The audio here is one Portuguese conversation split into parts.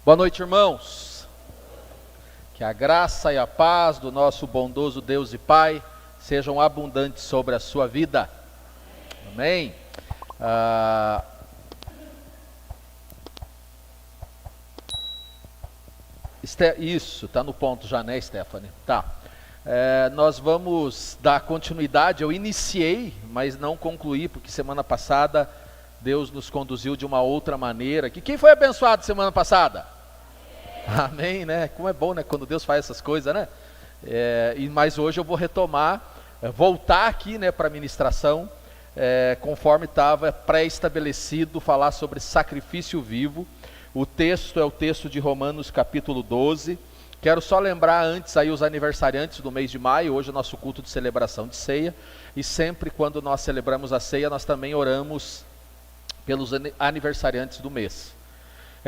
Boa noite, irmãos. Que a graça e a paz do nosso bondoso Deus e Pai sejam abundantes sobre a sua vida. Amém. Isso, está no ponto já, né, Stephanie? Tá. Nós vamos dar continuidade. Eu iniciei, mas não concluí, porque semana passada Deus nos conduziu de uma outra maneira. Quem foi abençoado semana passada? Amém, né? Como é bom, né? Quando Deus faz essas coisas, né? Mas hoje eu vou retomar, voltar aqui, né, para a ministração, conforme estava pré-estabelecido, falar sobre sacrifício vivo. O texto é o texto de Romanos capítulo 12. Quero só lembrar antes aí os aniversariantes do mês de maio. Hoje é o nosso culto de celebração de ceia. E sempre quando nós celebramos a ceia, nós também oramos pelos aniversariantes do mês.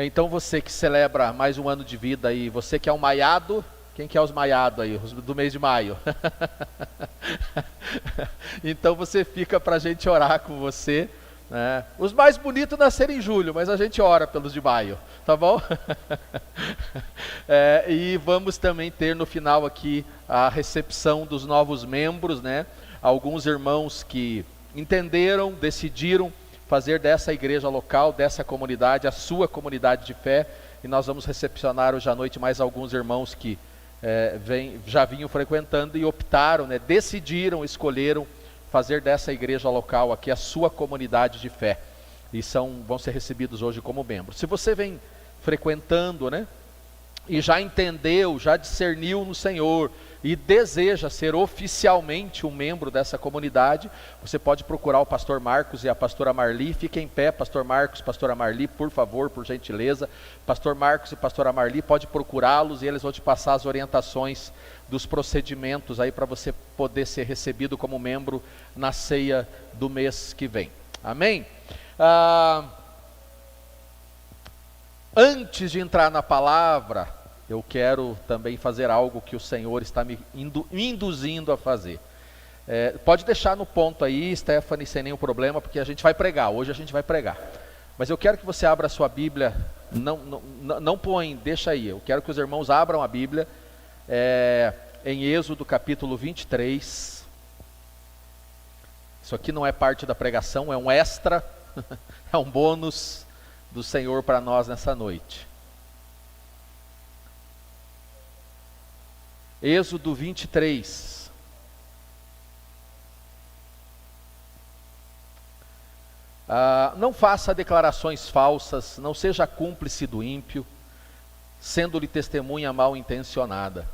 Então você que celebra mais um ano de vida aí, você que é um maiado, quem que é os maiados aí, os do mês de maio? Então você fica para a gente orar com você, né? Os mais bonitos nasceram em julho, mas a gente ora pelos de maio, tá bom? E vamos também ter no final aqui a recepção dos novos membros, né? Alguns irmãos que entenderam, decidiram fazer dessa igreja local, dessa comunidade, a sua comunidade de fé, e nós vamos recepcionar hoje à noite mais alguns irmãos que já vinham frequentando e optaram, né, decidiram, escolheram fazer dessa igreja local aqui a sua comunidade de fé, e vão ser recebidos hoje como membros. Se você vem frequentando, né, e já entendeu, já discerniu no Senhor, e deseja ser oficialmente um membro dessa comunidade, você pode procurar o pastor Marcos e a pastora Marli. Fiquem em pé, pastor Marcos, pastora Marli, por favor, por gentileza. Pastor Marcos e pastora Marli, pode procurá-los e eles vão te passar as orientações dos procedimentos aí para você poder ser recebido como membro na ceia do mês que vem. Amém? Antes de entrar na palavra, eu quero também fazer algo que o Senhor está me induzindo a fazer. Pode deixar no ponto aí, Stephanie, sem nenhum problema, porque a gente vai pregar, hoje a gente vai pregar. Mas eu quero que você abra a sua Bíblia, não põe, deixa aí, eu quero que os irmãos abram a Bíblia, em Êxodo capítulo 23. Isso aqui não é parte da pregação, é um extra, é um bônus do Senhor para nós nessa noite. Êxodo 23. Não faça declarações falsas, não seja cúmplice do ímpio, sendo-lhe testemunha mal intencionada.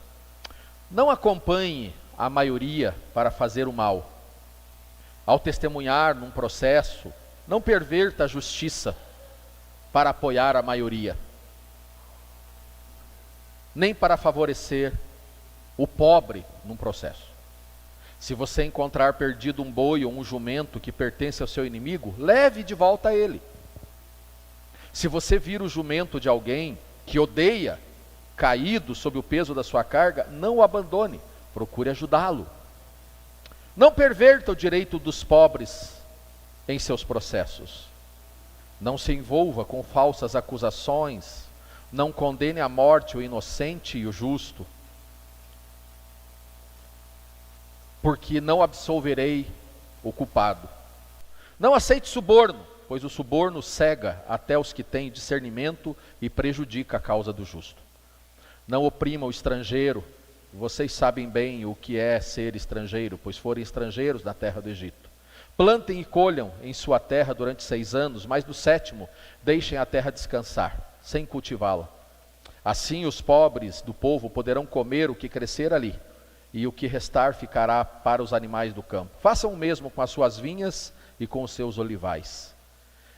Não acompanhe a maioria para fazer o mal. Ao testemunhar num processo, não perverta a justiça para apoiar a maioria, nem para favorecer o pobre num processo. Se você encontrar perdido um boi ou um jumento que pertence ao seu inimigo, leve de volta a ele. Se você vir o jumento de alguém que odeia, caído sob o peso da sua carga, não o abandone, procure ajudá-lo. Não perverta o direito dos pobres em seus processos. Não se envolva com falsas acusações, não condene à morte o inocente e o justo, porque não absolverei o culpado. Não aceite suborno, pois o suborno cega até os que têm discernimento e prejudica a causa do justo. Não oprima o estrangeiro, vocês sabem bem o que é ser estrangeiro, pois foram estrangeiros na terra do Egito. Plantem e colham em sua terra durante 6 anos, mas no 7º deixem a terra descansar, sem cultivá-la. Assim os pobres do povo poderão comer o que crescer ali, e o que restar ficará para os animais do campo. Façam o mesmo com as suas vinhas e com os seus olivais.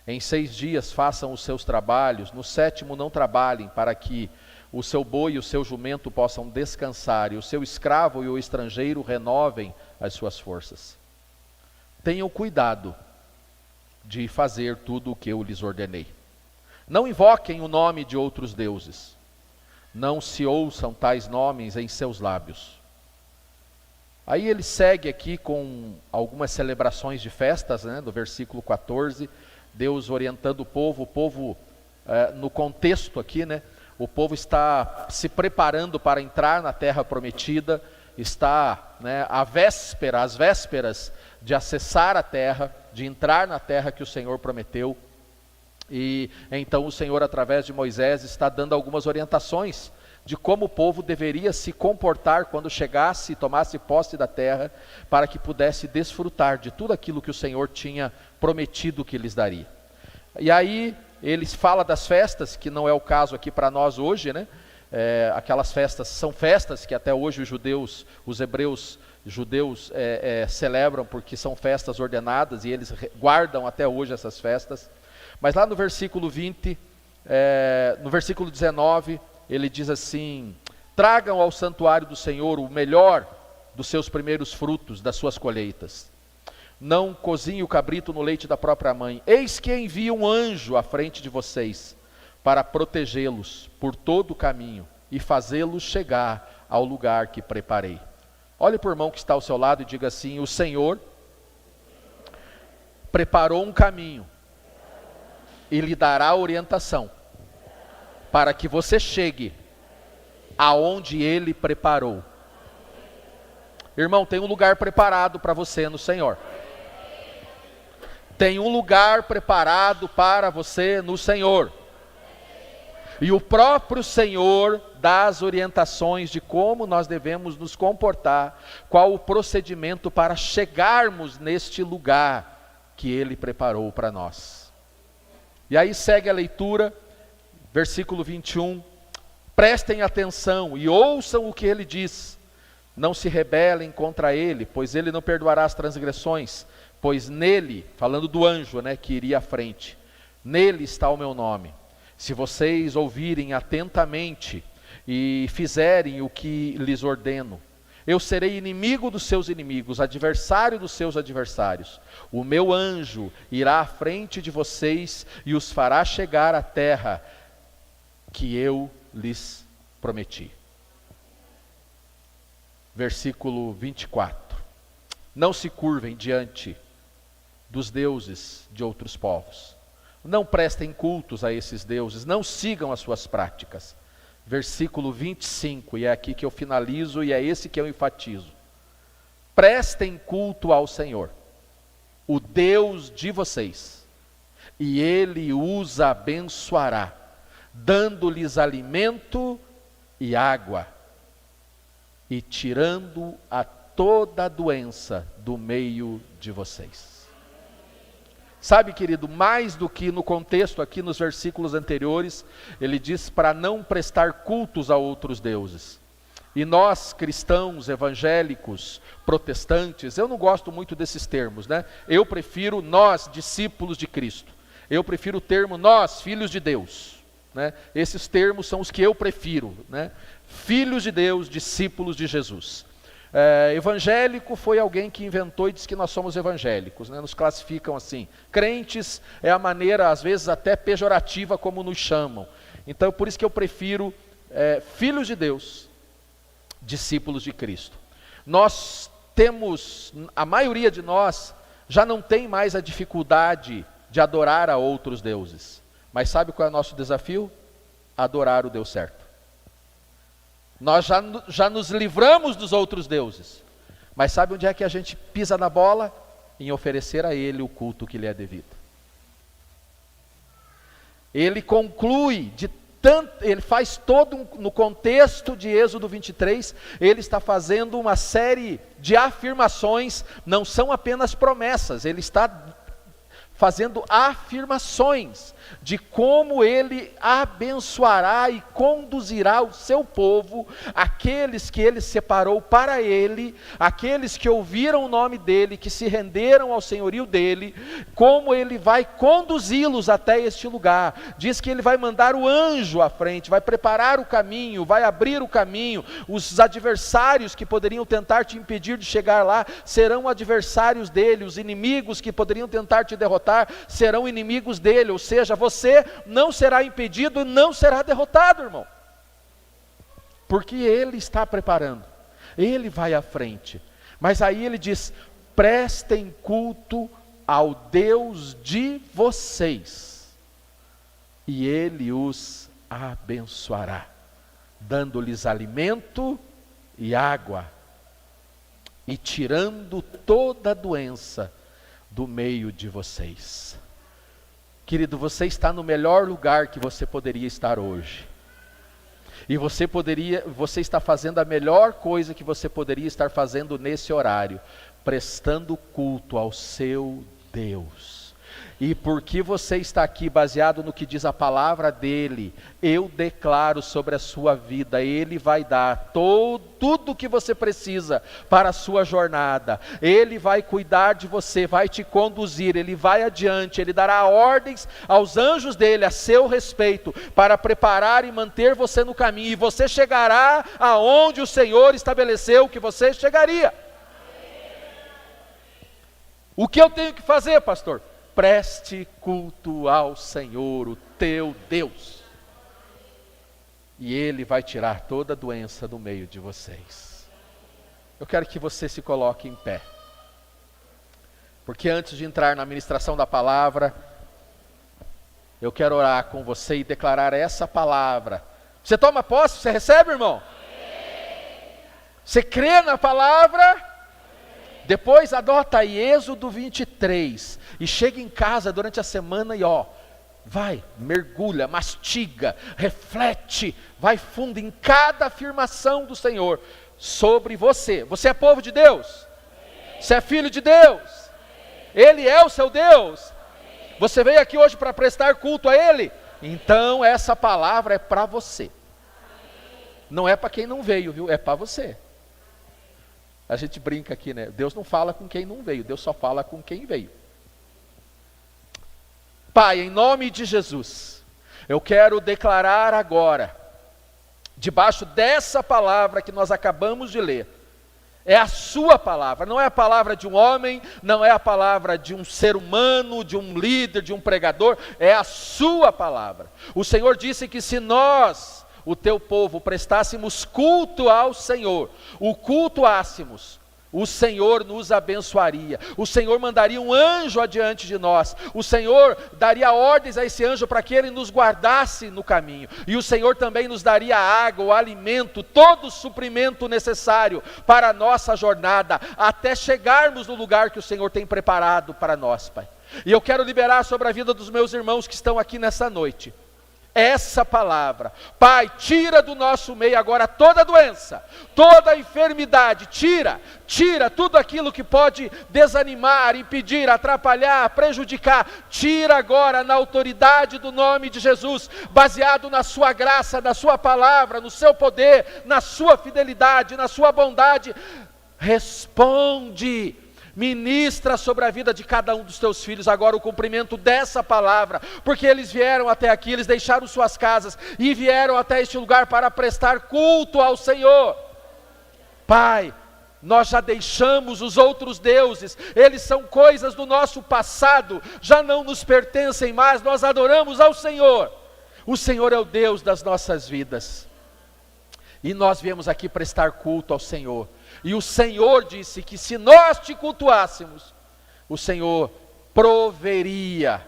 Em 6 dias façam os seus trabalhos, no 7º não trabalhem, para que o seu boi e o seu jumento possam descansar, e o seu escravo e o estrangeiro renovem as suas forças. Tenham cuidado de fazer tudo o que eu lhes ordenei. Não invoquem o nome de outros deuses. Não se ouçam tais nomes em seus lábios. Aí ele segue aqui com algumas celebrações de festas, né, no versículo 14, Deus orientando o povo no contexto aqui, né, o povo está se preparando para entrar na terra prometida, está, às vésperas de acessar a terra, de entrar na terra que o Senhor prometeu. E então o Senhor, através de Moisés, está dando algumas orientações de como o povo deveria se comportar quando chegasse e tomasse posse da terra, para que pudesse desfrutar de tudo aquilo que o Senhor tinha prometido que lhes daria. E aí eles falam das festas, que não é o caso aqui para nós hoje, aquelas festas são festas que até hoje os hebreus judeus celebram, porque são festas ordenadas e eles guardam até hoje essas festas. Mas lá no versículo 20, no versículo 19, ele diz assim: tragam ao santuário do Senhor o melhor dos seus primeiros frutos, das suas colheitas. Não cozinhe o cabrito no leite da própria mãe. Eis que envia um anjo à frente de vocês, para protegê-los por todo o caminho e fazê-los chegar ao lugar que preparei. Olhe para o irmão que está ao seu lado e diga assim: o Senhor preparou um caminho e lhe dará orientação, para que você chegue aonde Ele preparou. Irmão, tem um lugar preparado para você no Senhor. Tem um lugar preparado para você no Senhor. E o próprio Senhor dá as orientações de como nós devemos nos comportar, qual o procedimento para chegarmos neste lugar que Ele preparou para nós. E aí segue a leitura, versículo 21, prestem atenção e ouçam o que ele diz, não se rebelem contra ele, pois ele não perdoará as transgressões, pois nele, falando do anjo, que iria à frente, nele está o meu nome. Se vocês ouvirem atentamente e fizerem o que lhes ordeno, eu serei inimigo dos seus inimigos, adversário dos seus adversários. O meu anjo irá à frente de vocês e os fará chegar à terra que eu lhes prometi. Versículo 24. Não se curvem diante dos deuses de outros povos. Não prestem cultos a esses deuses, não sigam as suas práticas. Versículo 25, e é aqui que eu finalizo e é esse que eu enfatizo. Prestem culto ao Senhor, o Deus de vocês, e Ele os abençoará, dando-lhes alimento e água, e tirando a toda a doença do meio de vocês. Sabe, querido, mais do que no contexto aqui nos versículos anteriores, ele diz para não prestar cultos a outros deuses. E nós, cristãos, evangélicos, protestantes, eu não gosto muito desses termos, Eu prefiro nós, discípulos de Cristo. Eu prefiro o termo nós, filhos de Deus, Esses termos são os que eu prefiro, Filhos de Deus, discípulos de Jesus. Evangélico foi alguém que inventou e disse que nós somos evangélicos, nos classificam assim. Crentes é a maneira, às vezes até pejorativa, como nos chamam. Então, por isso que eu prefiro filhos de Deus, discípulos de Cristo. Nós temos, a maioria de nós, já não tem mais a dificuldade de adorar a outros deuses. Mas sabe qual é o nosso desafio? Adorar o Deus certo. Nós já nos livramos dos outros deuses, mas sabe onde é que a gente pisa na bola? Em oferecer a Ele o culto que lhe é devido. Ele conclui, ele faz todo no contexto de Êxodo 23, ele está fazendo uma série de afirmações, não são apenas promessas, ele está fazendo afirmações de como ele abençoará e conduzirá o seu povo, aqueles que ele separou para ele, aqueles que ouviram o nome dele, que se renderam ao senhorio dele, como ele vai conduzi-los até este lugar. Diz que ele vai mandar o anjo à frente, vai preparar o caminho, vai abrir o caminho. Os adversários que poderiam tentar te impedir de chegar lá, serão adversários dele. Os inimigos que poderiam tentar te derrotar, serão inimigos dele, ou seja, você não será impedido e não será derrotado, irmão. Porque ele está preparando, ele vai à frente. Mas aí ele diz: prestem culto ao Deus de vocês, e ele os abençoará, dando-lhes alimento e água, e tirando toda a doença do meio de vocês. Querido, você está no melhor lugar que você poderia estar hoje. E você está fazendo a melhor coisa que você poderia estar fazendo nesse horário, prestando culto ao seu Deus. E porque você está aqui baseado no que diz a palavra dele, eu declaro sobre a sua vida, ele vai dar tudo o que você precisa para a sua jornada. Ele vai cuidar de você, vai te conduzir, ele vai adiante, ele dará ordens aos anjos dele a seu respeito, para preparar e manter você no caminho, e você chegará aonde o Senhor estabeleceu que você chegaria. O que eu tenho que fazer, pastor? Preste culto ao Senhor, o teu Deus, e Ele vai tirar toda a doença do meio de vocês. Eu quero que você se coloque em pé, porque antes de entrar na ministração da palavra, eu quero orar com você e declarar essa palavra. Você toma posse, você recebe, irmão? Você crê na palavra? Depois adota aí Êxodo 23 e chega em casa durante a semana e vai, mergulha, mastiga, reflete, vai fundo em cada afirmação do Senhor sobre você. Você é povo de Deus? Você é filho de Deus? Ele é o seu Deus? Você veio aqui hoje para prestar culto a Ele? Então essa palavra é para você. Não é para quem não veio, viu? É para você. A gente brinca aqui, né? Deus não fala com quem não veio, Deus só fala com quem veio. Pai, em nome de Jesus, eu quero declarar agora, debaixo dessa palavra que nós acabamos de ler, é a sua palavra, não é a palavra de um homem, não é a palavra de um ser humano, de um líder, de um pregador, é a sua palavra. O Senhor disse que se nós, o teu povo, prestássemos culto ao Senhor, o cultuássemos, o Senhor nos abençoaria, o Senhor mandaria um anjo adiante de nós, o Senhor daria ordens a esse anjo para que ele nos guardasse no caminho, e o Senhor também nos daria água, o alimento, todo o suprimento necessário para a nossa jornada, até chegarmos no lugar que o Senhor tem preparado para nós, Pai. E eu quero liberar sobre a vida dos meus irmãos que estão aqui nessa noite essa palavra. Pai, tira do nosso meio agora toda doença, toda enfermidade, tira tudo aquilo que pode desanimar, impedir, atrapalhar, prejudicar, tira agora na autoridade do nome de Jesus, baseado na sua graça, na sua palavra, no seu poder, na sua fidelidade, na sua bondade. Responde, ministra sobre a vida de cada um dos teus filhos agora o cumprimento dessa palavra, porque eles vieram até aqui, eles deixaram suas casas e vieram até este lugar para prestar culto ao Senhor. Pai, nós já deixamos os outros deuses, eles são coisas do nosso passado, já não nos pertencem mais, nós adoramos ao Senhor. O Senhor é o Deus das nossas vidas, e nós viemos aqui prestar culto ao Senhor. E o Senhor disse que se nós te cultuássemos, o Senhor proveria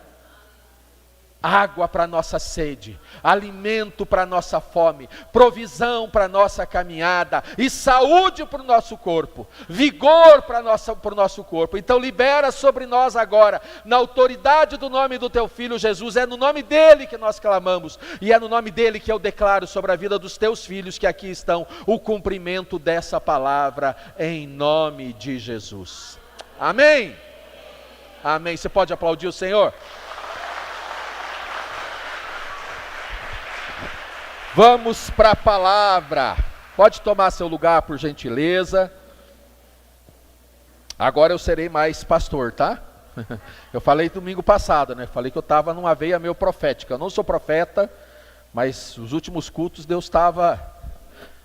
água para a nossa sede, alimento para a nossa fome, provisão para a nossa caminhada, e saúde para o nosso corpo, vigor para o nosso corpo. Então libera sobre nós agora, na autoridade do nome do teu Filho Jesus, é no nome dele que nós clamamos, e é no nome dele que eu declaro sobre a vida dos teus filhos que aqui estão, o cumprimento dessa palavra, em nome de Jesus. Amém? Amém. Você pode aplaudir o Senhor? Vamos para a palavra. Pode tomar seu lugar, por gentileza. Agora eu serei mais pastor, tá? Eu falei domingo passado, né? Falei que eu estava numa veia meio profética. Eu não sou profeta, mas os últimos cultos Deus estava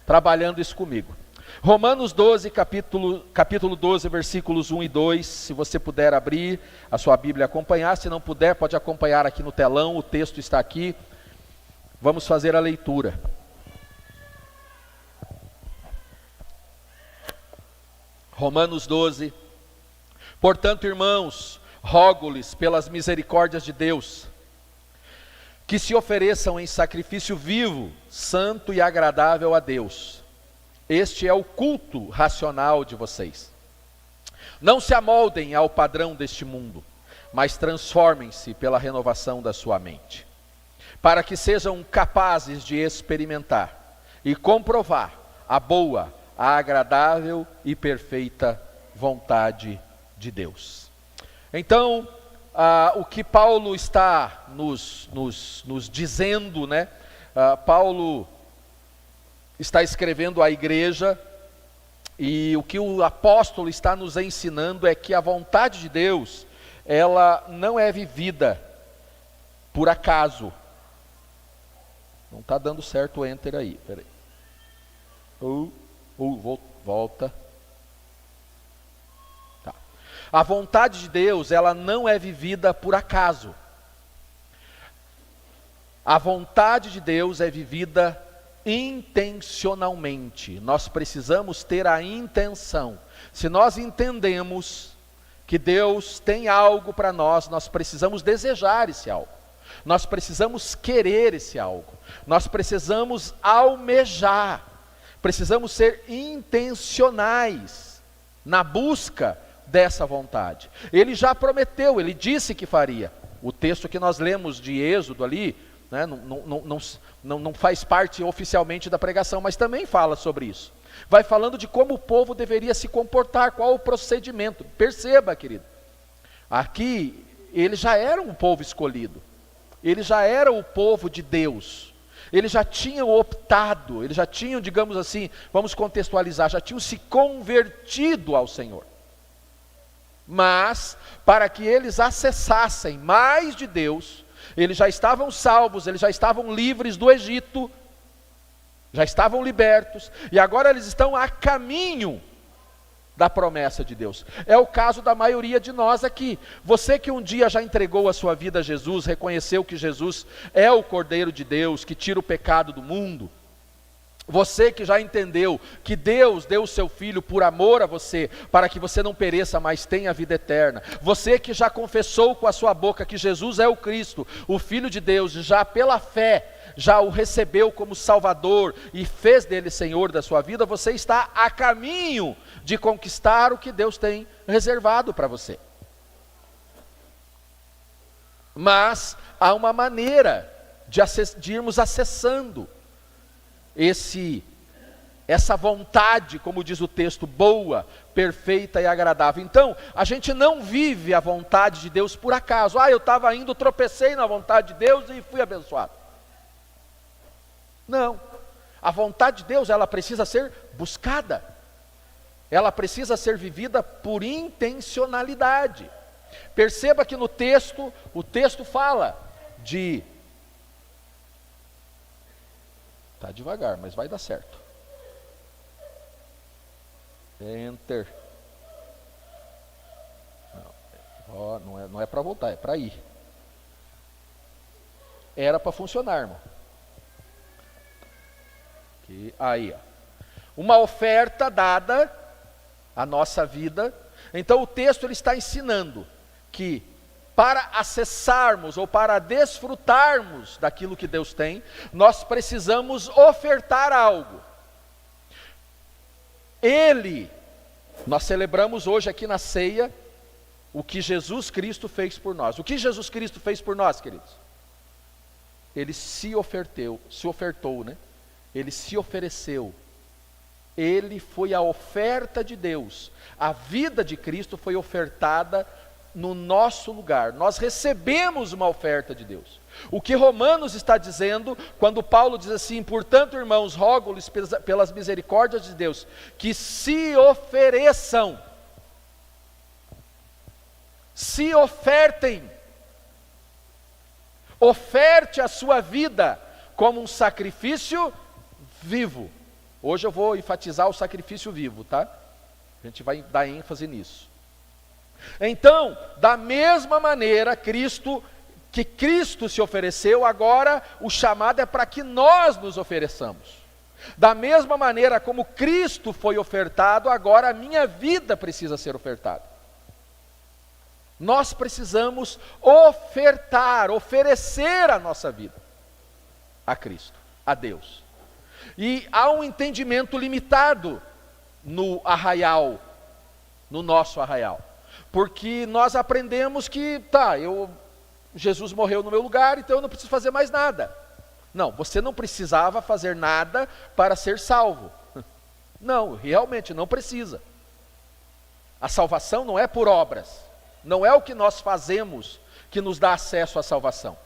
trabalhando isso comigo. Romanos 12, capítulo 12, versículos 1 e 2. Se você puder abrir a sua Bíblia e acompanhar. Se não puder, pode acompanhar aqui no telão. O texto está aqui. Vamos fazer a leitura. Romanos 12. Portanto, irmãos, rogo-lhes pelas misericórdias de Deus, que se ofereçam em sacrifício vivo, santo e agradável a Deus. Este é o culto racional de vocês. Não se amoldem ao padrão deste mundo, mas transformem-se pela renovação da sua mente, para que sejam capazes de experimentar e comprovar a boa, a agradável e perfeita vontade de Deus. Então, o que Paulo está nos dizendo, né? Paulo está escrevendo à igreja, e o que o apóstolo está nos ensinando é que a vontade de Deus, ela não é vivida por acaso. Não está dando certo o enter aí, peraí. Volta. Tá. A vontade de Deus, ela não é vivida por acaso. A vontade de Deus é vivida intencionalmente. Nós precisamos ter a intenção. Se nós entendemos que Deus tem algo para nós, nós precisamos desejar esse algo. Nós precisamos querer esse algo. Nós precisamos almejar. Precisamos ser intencionais na busca dessa vontade. Ele já prometeu, ele disse que faria. O texto que nós lemos de Êxodo ali, né, não faz parte oficialmente da pregação, mas também fala sobre isso. Vai falando de como o povo deveria se comportar, qual o procedimento. Perceba, querido, aqui eles já eram o povo escolhido, eles já eram o povo de Deus. Eles já tinham optado, eles já tinham, digamos assim, vamos contextualizar, já tinham se convertido ao Senhor. Mas, para que eles acessassem mais de Deus, eles já estavam salvos, eles já estavam livres do Egito, já estavam libertos, e agora eles estão a caminho da promessa de Deus. É o caso da maioria de nós aqui. Você que um dia já entregou a sua vida a Jesus, reconheceu que Jesus é o Cordeiro de Deus, que tira o pecado do mundo. Você que já entendeu que Deus deu o seu Filho por amor a você, para que você não pereça, mas tenha a vida eterna. Você que já confessou com a sua boca que Jesus é o Cristo, o Filho de Deus, já pela fé, já o recebeu como Salvador e fez dele Senhor da sua vida, você está a caminho de conquistar o que Deus tem reservado para você. Mas há uma maneira de irmos acessando essa vontade, como diz o texto, boa, perfeita e agradável. Então, a gente não vive a vontade de Deus por acaso. Eu estava indo, tropecei na vontade de Deus e fui abençoado. Não, a vontade de Deus, ela precisa ser buscada, ela precisa ser vivida por intencionalidade. Perceba que no texto, o texto fala de... Está devagar, mas vai dar certo. Enter. Não é para voltar, é para ir. Era para funcionar, irmão. Aí, uma oferta dada à nossa vida. Então o texto ele está ensinando que para acessarmos ou para desfrutarmos daquilo que Deus tem, nós precisamos ofertar algo. Nós celebramos hoje aqui na ceia o que Jesus Cristo fez por nós. O que Jesus Cristo fez por nós, queridos? Ele se ofertou, né? Ele se ofereceu, ele foi a oferta de Deus, a vida de Cristo foi ofertada no nosso lugar, nós recebemos uma oferta de Deus. O que Romanos está dizendo, quando Paulo diz assim: portanto, irmãos, rogo-lhes pelas misericórdias de Deus, que se ofereçam, se ofertem, oferte a sua vida como um sacrifício vivo. Hoje eu vou enfatizar o sacrifício vivo, tá? A gente vai dar ênfase nisso. Então, da mesma maneira, Cristo se ofereceu, agora o chamado é para que nós nos ofereçamos. Da mesma maneira como Cristo foi ofertado, agora a minha vida precisa ser ofertada. Nós precisamos oferecer a nossa vida. a Cristo, a Deus. E há um entendimento limitado no arraial, no nosso arraial. Porque nós aprendemos que, Jesus morreu no meu lugar, então eu não preciso fazer mais nada. Não, você não precisava fazer nada para ser salvo. Não, realmente não precisa. A salvação não é por obras. Não é o que nós fazemos que nos dá acesso à salvação.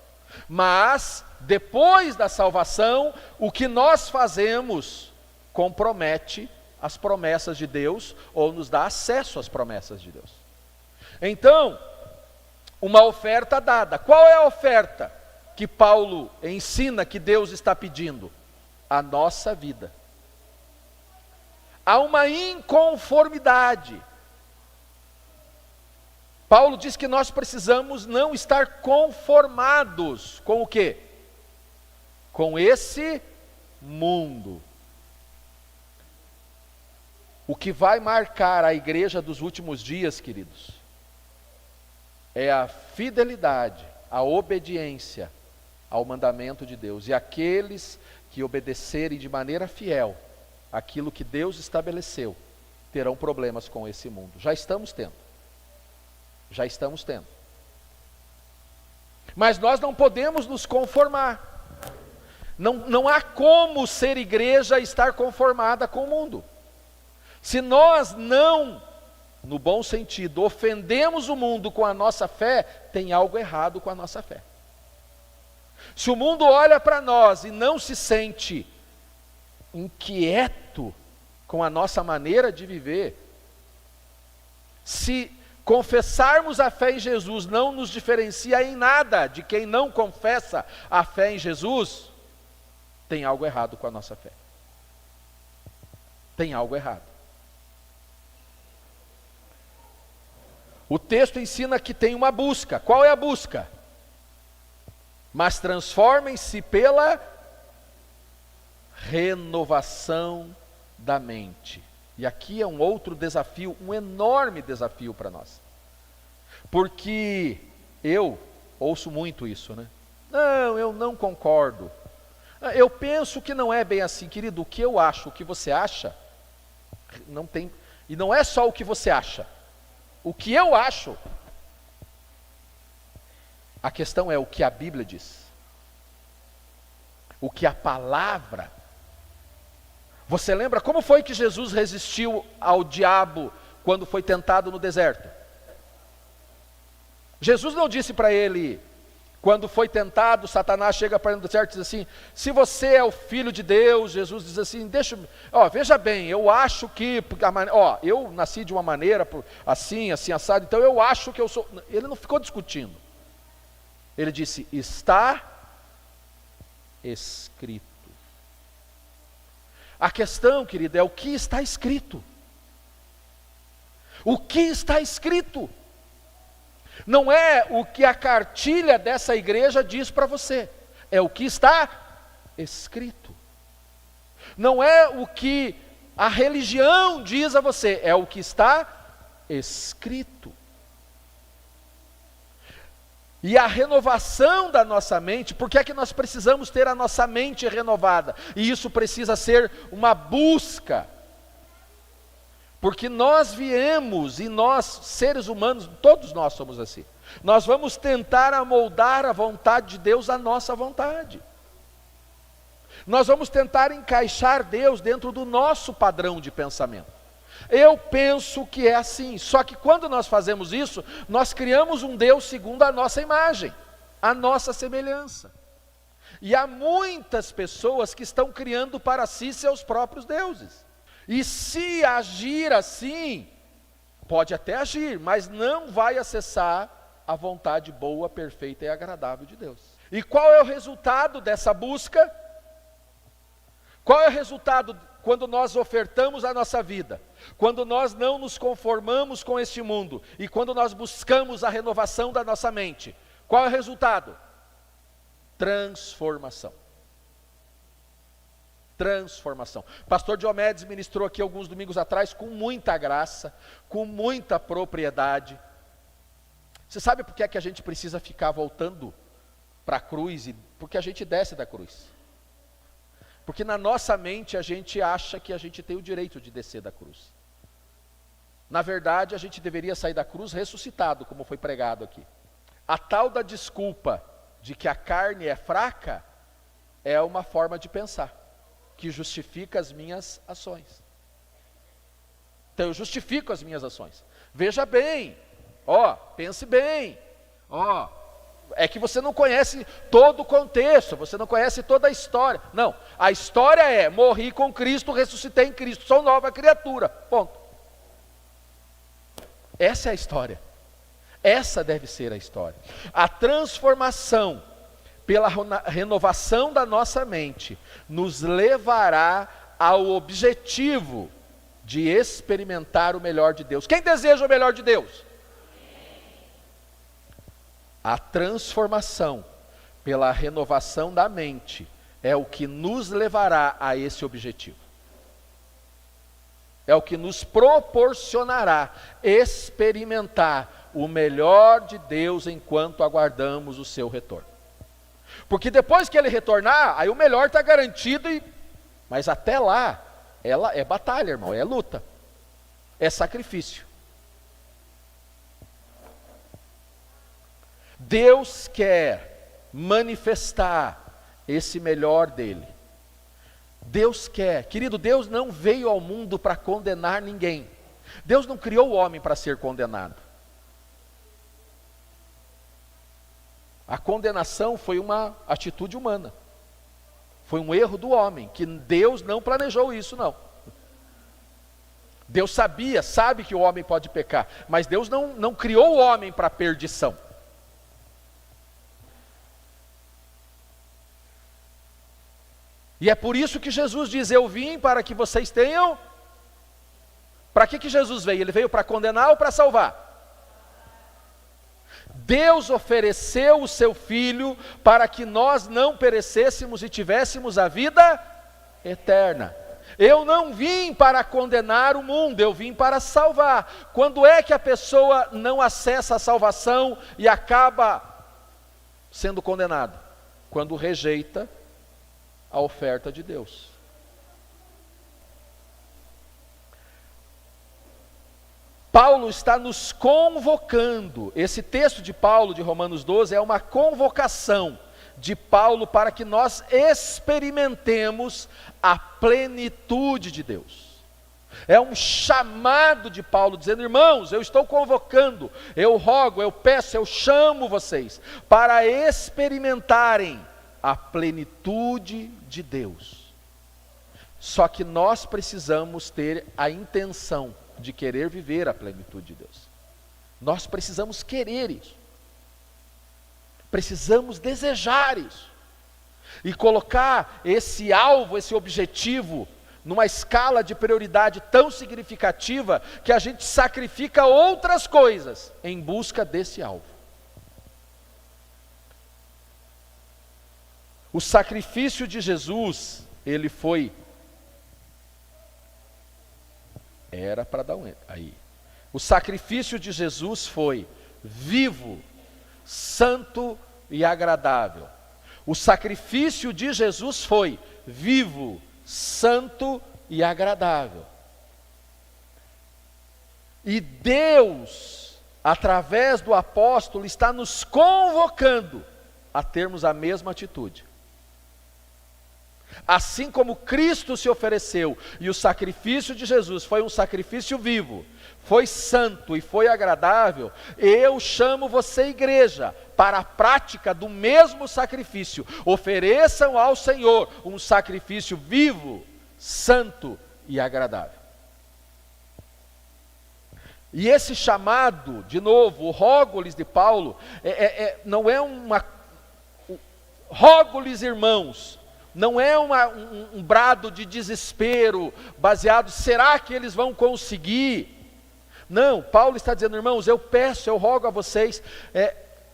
Mas, depois da salvação, o que nós fazemos compromete as promessas de Deus, ou nos dá acesso às promessas de Deus. Então, uma oferta dada. Qual é a oferta que Paulo ensina que Deus está pedindo? A nossa vida. Há uma inconformidade. Paulo diz que nós precisamos não estar conformados com o quê? Com esse mundo. O que vai marcar a igreja dos últimos dias, queridos, é a fidelidade, a obediência ao mandamento de Deus. E aqueles que obedecerem de maneira fiel aquilo que Deus estabeleceu, terão problemas com esse mundo. Já estamos tendo. Mas nós não podemos nos conformar. Não há como ser igreja e estar conformada com o mundo. Se nós não, no bom sentido, ofendemos o mundo com a nossa fé, tem algo errado com a nossa fé. Se o mundo olha para nós e não se sente inquieto com a nossa maneira de viver, se confessarmos a fé em Jesus não nos diferencia em nada de quem não confessa a fé em Jesus, tem algo errado com a nossa fé. Tem algo errado. O texto ensina que tem uma busca. Qual é a busca? Mas transformem-se pela renovação da mente. E aqui é um outro desafio, um enorme desafio para nós. Porque eu ouço muito isso, né? Não, eu não concordo. Eu penso que não é bem assim, querido. O que eu acho, o que você acha, não tem. E não é só o que você acha. O que eu acho, a questão é o que a Bíblia diz. O que a palavra. Você lembra como foi que Jesus resistiu ao diabo quando foi tentado no deserto? Jesus não disse para ele, quando foi tentado, Satanás chega para ele no deserto e diz assim: se você é o filho de Deus, Jesus diz assim, veja bem, eu acho que, eu nasci de uma maneira, assim, assado, então eu acho que eu sou. Ele não ficou discutindo. Ele disse, está escrito. A questão, querido, é o que está escrito. O que está escrito? Não é o que a cartilha dessa igreja diz para você, é o que está escrito. Não é o que a religião diz a você, é o que está escrito. E a renovação da nossa mente, por que é que nós precisamos ter a nossa mente renovada? E isso precisa ser uma busca. Porque nós viemos, e nós, seres humanos, todos nós somos assim. Nós vamos tentar amoldar a vontade de Deus à nossa vontade. Nós vamos tentar encaixar Deus dentro do nosso padrão de pensamento. Eu penso que é assim, só que quando nós fazemos isso, nós criamos um Deus segundo a nossa imagem, a nossa semelhança. E há muitas pessoas que estão criando para si seus próprios deuses. E se agir assim, pode até agir, mas não vai acessar a vontade boa, perfeita e agradável de Deus. E qual é o resultado dessa busca? Qual é o resultado quando nós ofertamos a nossa vida? Quando nós não nos conformamos com este mundo e quando nós buscamos a renovação da nossa mente, qual é o resultado? Transformação. Transformação. Pastor Diomedes ministrou aqui alguns domingos atrás com muita graça, com muita propriedade. Você sabe por que é que a gente precisa ficar voltando para a cruz? Porque a gente desce da cruz. Porque na nossa mente a gente acha que a gente tem o direito de descer da cruz. Na verdade, a gente deveria sair da cruz ressuscitado, como foi pregado aqui. A tal da desculpa de que a carne é fraca é uma forma de pensar, que justifica as minhas ações. Então eu justifico as minhas ações. Veja bem, pense bem, é que você não conhece todo o contexto, você não conhece toda a história. Não, a história é: morri com Cristo, ressuscitei em Cristo, sou nova criatura, ponto. Essa é a história. Essa deve ser a história. A transformação pela renovação da nossa mente nos levará ao objetivo de experimentar o melhor de Deus. Quem deseja o melhor de Deus? A transformação pela renovação da mente é o que nos levará a esse objetivo. É o que nos proporcionará experimentar o melhor de Deus enquanto aguardamos o seu retorno. Porque depois que ele retornar, aí o melhor está garantido, mas até lá, ela é batalha, irmão, é luta, é sacrifício. Deus quer manifestar esse melhor dele. Deus quer, querido, Deus não veio ao mundo para condenar ninguém. Deus não criou o homem para ser condenado. A condenação foi uma atitude humana. Foi um erro do homem, que Deus não planejou isso, não. Deus sabe que o homem pode pecar, mas Deus não criou o homem para perdição. E é por isso que Jesus diz: eu vim para que vocês tenham. Para que Jesus veio? Ele veio para condenar ou para salvar? Deus ofereceu o seu Filho para que nós não perecêssemos e tivéssemos a vida eterna. Eu não vim para condenar o mundo, eu vim para salvar. Quando é que a pessoa não acessa a salvação e acaba sendo condenado? Quando rejeita a oferta de Deus. Paulo está nos convocando. Esse texto de Paulo, de Romanos 12, é uma convocação de Paulo para que nós experimentemos a plenitude de Deus. É um chamado de Paulo dizendo: irmãos, eu estou convocando, eu rogo, eu peço, eu chamo vocês para experimentarem a plenitude de Deus. Só que nós precisamos ter a intenção de querer viver a plenitude de Deus. Nós precisamos querer isso. Precisamos desejar isso. E colocar esse alvo, esse objetivo, numa escala de prioridade tão significativa que a gente sacrifica outras coisas em busca desse alvo. O sacrifício de Jesus, ele foi... Era para dar um... Aí. O sacrifício de Jesus foi vivo, santo e agradável. O sacrifício de Jesus foi vivo, santo e agradável. E Deus, através do apóstolo, está nos convocando a termos a mesma atitude. Assim como Cristo se ofereceu e o sacrifício de Jesus foi um sacrifício vivo, foi santo e foi agradável, eu chamo você, igreja, para a prática do mesmo sacrifício. Ofereçam ao Senhor um sacrifício vivo, santo e agradável. E esse chamado, de novo, o rogo-lhes de Paulo, não é uma... Rogo-lhes, irmãos, não é um brado de desespero, baseado, será que eles vão conseguir? Não, Paulo está dizendo, irmãos, eu peço, eu rogo a vocês,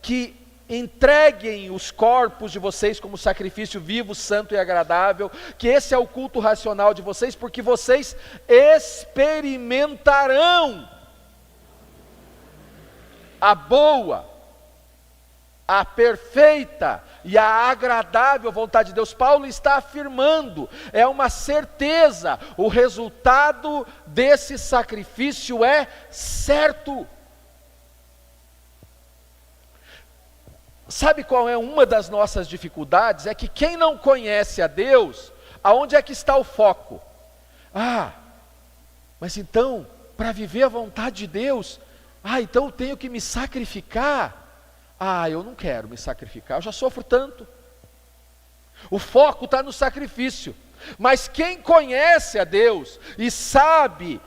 que entreguem os corpos de vocês como sacrifício vivo, santo e agradável, que esse é o culto racional de vocês, porque vocês experimentarão a boa, a perfeita e a agradável vontade de Deus. Paulo está afirmando, é uma certeza, o resultado desse sacrifício é certo. Sabe qual é uma das nossas dificuldades? É que quem não conhece a Deus, aonde é que está o foco? Mas então, para viver a vontade de Deus, então eu tenho que me sacrificar. Eu não quero me sacrificar, eu já sofro tanto. O foco está no sacrifício. Mas quem conhece a Deus e sabe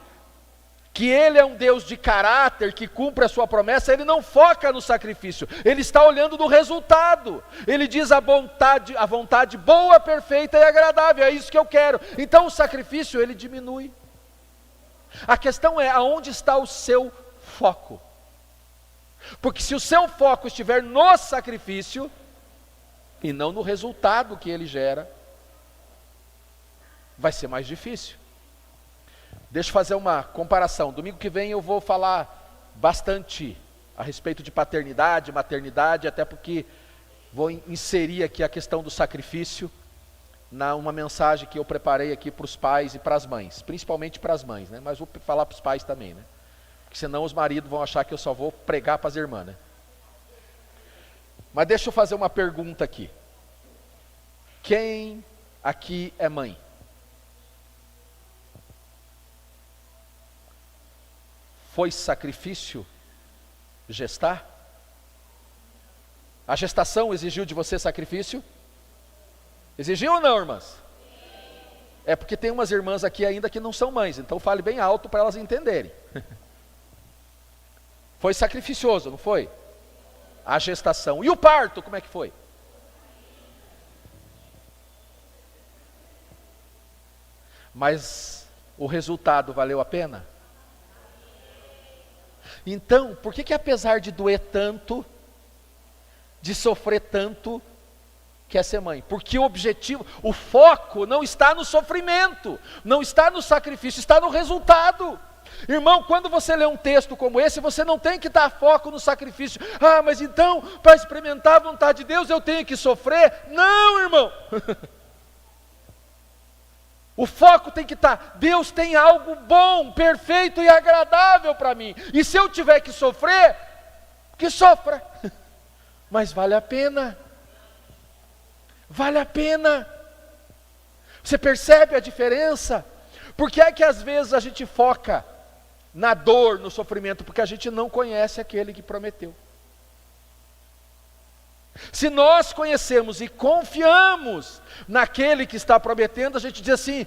que Ele é um Deus de caráter, que cumpre a sua promessa, ele não foca no sacrifício, ele está olhando no resultado. Ele diz a vontade boa, perfeita e agradável, é isso que eu quero. Então o sacrifício ele diminui. A questão é, aonde está o seu foco? Porque se o seu foco estiver no sacrifício, e não no resultado que ele gera, vai ser mais difícil. Deixa eu fazer uma comparação. Domingo que vem eu vou falar bastante a respeito de paternidade, maternidade, até porque vou inserir aqui a questão do sacrifício numa mensagem que eu preparei aqui para os pais e para as mães, principalmente para as mães, né? Mas vou falar para os pais também, né? Porque senão os maridos vão achar que eu só vou pregar para as irmãs, né? Mas deixa eu fazer uma pergunta aqui. Quem aqui é mãe? Foi sacrifício gestar? A gestação exigiu de você sacrifício? Exigiu ou não, irmãs? É porque tem umas irmãs aqui ainda que não são mães, então fale bem alto para elas entenderem. Foi sacrificioso, não foi? A gestação. E o parto, como é que foi? Mas o resultado valeu a pena? Então, por que apesar de doer tanto, de sofrer tanto, quer ser mãe? Porque o objetivo, o foco não está no sofrimento, não está no sacrifício, está no resultado. Irmão, quando você lê um texto como esse, você não tem que dar foco no sacrifício. Mas então, para experimentar a vontade de Deus, eu tenho que sofrer? Não, irmão. O foco tem que estar, Deus tem algo bom, perfeito e agradável para mim. E se eu tiver que sofrer, que sofra. Mas vale a pena. Vale a pena. Você percebe a diferença? Por que é que às vezes a gente foca na dor, no sofrimento? Porque a gente não conhece aquele que prometeu. Se nós conhecemos e confiamos naquele que está prometendo, a gente diz assim,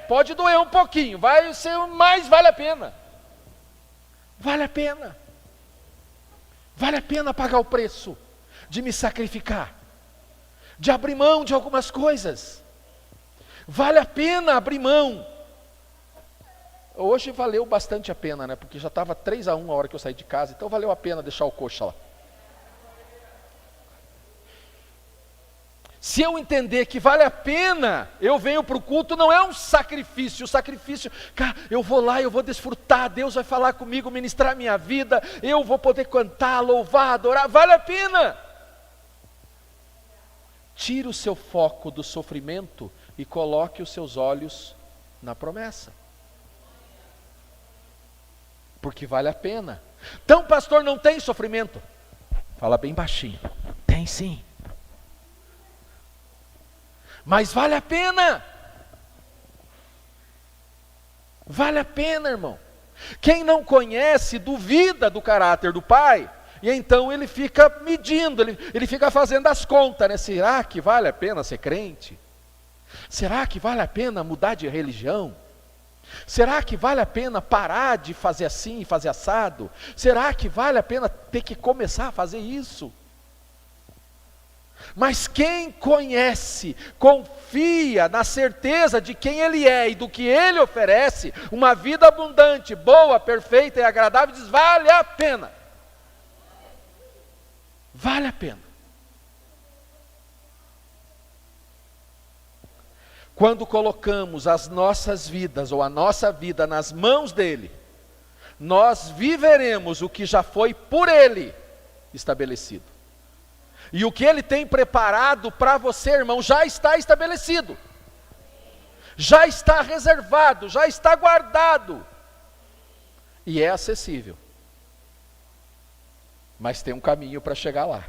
pode doer um pouquinho, vai ser, mas vale a pena. Vale a pena. Vale a pena pagar o preço de me sacrificar, de abrir mão de algumas coisas. Vale a pena abrir mão. Hoje valeu bastante a pena, né? Porque já estava 3-1 a hora que eu saí de casa, então valeu a pena deixar o coxa lá. Se eu entender que vale a pena, eu venho para o culto, não é um sacrifício. O sacrifício, cara, eu vou lá, eu vou desfrutar, Deus vai falar comigo, ministrar minha vida, eu vou poder cantar, louvar, adorar, vale a pena. Tire o seu foco do sofrimento e coloque os seus olhos na promessa. Porque vale a pena. Então, pastor, não tem sofrimento? Fala bem baixinho. Tem sim. Mas vale a pena. Vale a pena, irmão. Quem não conhece, duvida do caráter do Pai, e então ele fica medindo, ele fica fazendo as contas, né? Será que vale a pena ser crente? Será que vale a pena mudar de religião? Será que vale a pena parar de fazer assim e fazer assado? Será que vale a pena ter que começar a fazer isso? Mas quem conhece, confia na certeza de quem Ele é e do que Ele oferece, uma vida abundante, boa, perfeita e agradável, diz, vale a pena. Vale a pena. Quando colocamos as nossas vidas, ou a nossa vida nas mãos dEle, nós viveremos o que já foi por Ele estabelecido. E o que Ele tem preparado para você, irmão, já está estabelecido. Já está reservado, já está guardado. E é acessível. Mas tem um caminho para chegar lá.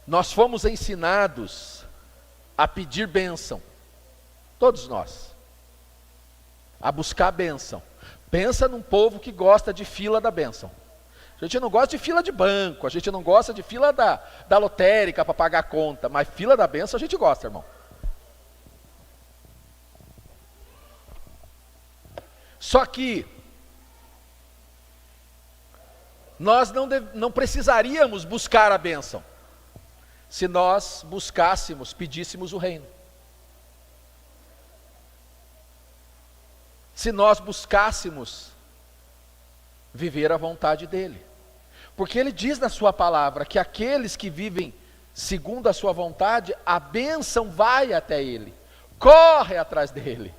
Nós fomos ensinados a pedir bênção. Todos nós. A buscar bênção. Pensa num povo que gosta de fila da bênção. A gente não gosta de fila de banco, a gente não gosta de fila da lotérica para pagar a conta, mas fila da bênção a gente gosta, irmão. Só que nós não precisaríamos buscar a bênção se nós buscássemos, pedíssemos o reino. Se nós buscássemos viver a vontade dele. Porque ele diz na sua palavra que aqueles que vivem segundo a sua vontade, a bênção vai até ele, corre atrás dele.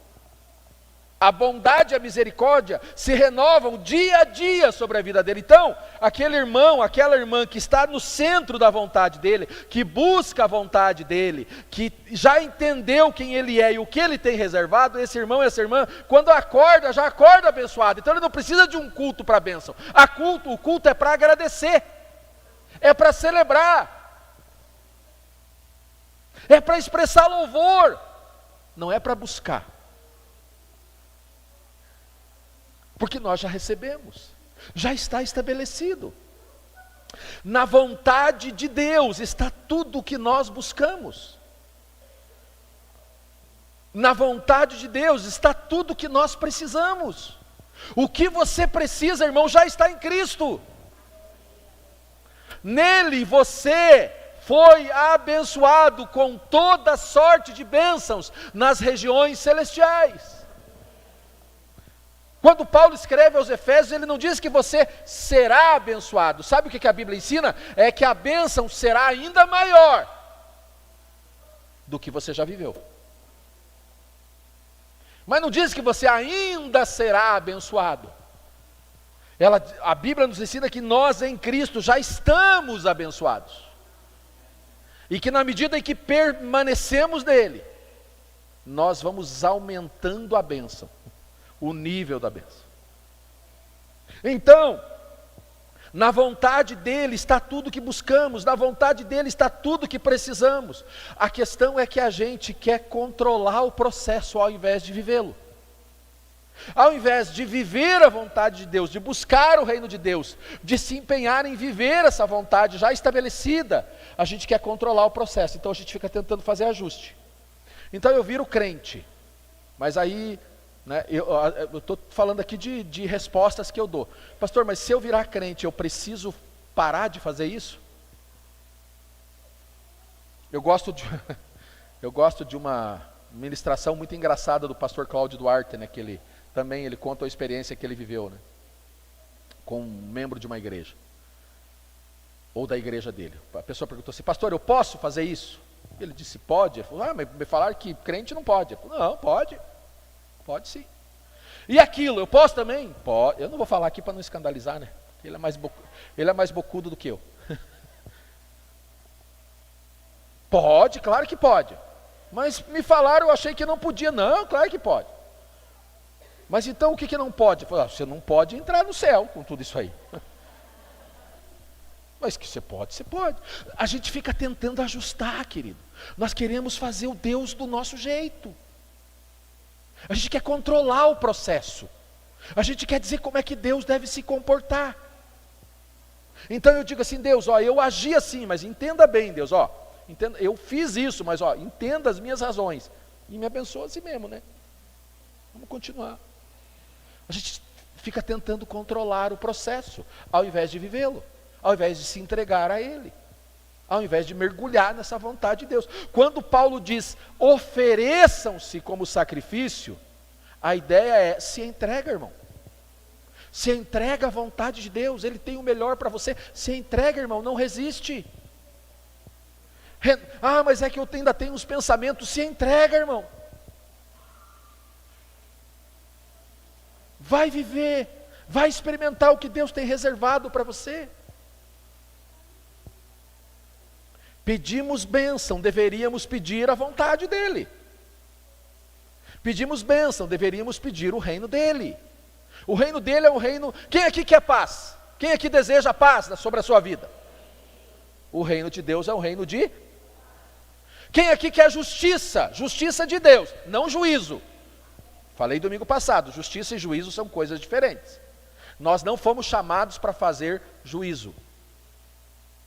A bondade e a misericórdia se renovam dia a dia sobre a vida dele. Então, aquele irmão, aquela irmã que está no centro da vontade dele, que busca a vontade dele, que já entendeu quem ele é e o que ele tem reservado, esse irmão e essa irmã, quando acorda, já acorda abençoado. Então ele não precisa de um culto para a bênção. O culto é para agradecer, é para celebrar, é para expressar louvor, não é para buscar. Porque nós já recebemos, já está estabelecido. Na vontade de Deus está tudo o que nós buscamos. Na vontade de Deus está tudo o que nós precisamos. O que você precisa, irmão, já está em Cristo. Nele você foi abençoado com toda sorte de bênçãos nas regiões celestiais. Quando Paulo escreve aos Efésios, ele não diz que você será abençoado. Sabe o que a Bíblia ensina? É que a bênção será ainda maior do que você já viveu. Mas não diz que você ainda será abençoado. A Bíblia nos ensina que nós em Cristo já estamos abençoados. E que na medida em que permanecemos nele, nós vamos aumentando a bênção. O nível da bênção. Então, na vontade dele está tudo que buscamos, na vontade dele está tudo que precisamos. A questão é que a gente quer controlar o processo ao invés de vivê-lo. Ao invés de viver a vontade de Deus, de buscar o reino de Deus, de se empenhar em viver essa vontade já estabelecida, a gente quer controlar o processo, então a gente fica tentando fazer ajuste. Então eu viro crente, mas aí... eu estou falando aqui de respostas que eu dou. Pastor, mas se eu virar crente, eu preciso parar de fazer isso? Eu gosto de uma ministração muito engraçada do pastor Cláudio Duarte, né, que ele conta a experiência que ele viveu, né, com um membro de uma igreja, ou da igreja dele. A pessoa perguntou assim: pastor, eu posso fazer isso? Ele disse: pode. Ele falou: mas me falaram que crente não pode. Ele falou: não, pode. Pode sim. E aquilo, eu posso também? Pode. Eu não vou falar aqui para não escandalizar, né? Ele é mais bocudo do que eu. Pode, claro que pode. Mas me falaram, eu achei que não podia. Não, claro que pode. Mas então o que não pode? Você não pode entrar no céu com tudo isso aí. Mas que você pode, você pode. A gente fica tentando ajustar, querido. Nós queremos fazer o Deus do nosso jeito. A gente quer controlar o processo. A gente quer dizer como é que Deus deve se comportar. Então eu digo assim: Deus, eu agi assim, mas entenda bem, Deus, entenda, eu fiz isso, mas entenda as minhas razões. E me abençoa assim mesmo, né? Vamos continuar. A gente fica tentando controlar o processo, ao invés de vivê-lo, ao invés de se entregar a Ele, ao invés de mergulhar nessa vontade de Deus. Quando Paulo diz, ofereçam-se como sacrifício, a ideia é, se entrega, irmão. Se entrega à vontade de Deus, Ele tem o melhor para você. Se entrega, irmão, não resiste. Mas é que eu ainda tenho uns pensamentos. Se entrega, irmão. Vai viver Vai experimentar o que Deus tem reservado para você. Pedimos bênção, deveríamos pedir a vontade dEle. Pedimos bênção, deveríamos pedir o reino dEle. O reino dEle é um reino... Quem aqui quer paz? Quem aqui deseja paz sobre a sua vida? O reino de Deus é um reino de... Quem aqui quer justiça? Justiça de Deus, não juízo. Falei domingo passado, justiça e juízo são coisas diferentes. Nós não fomos chamados para fazer juízo.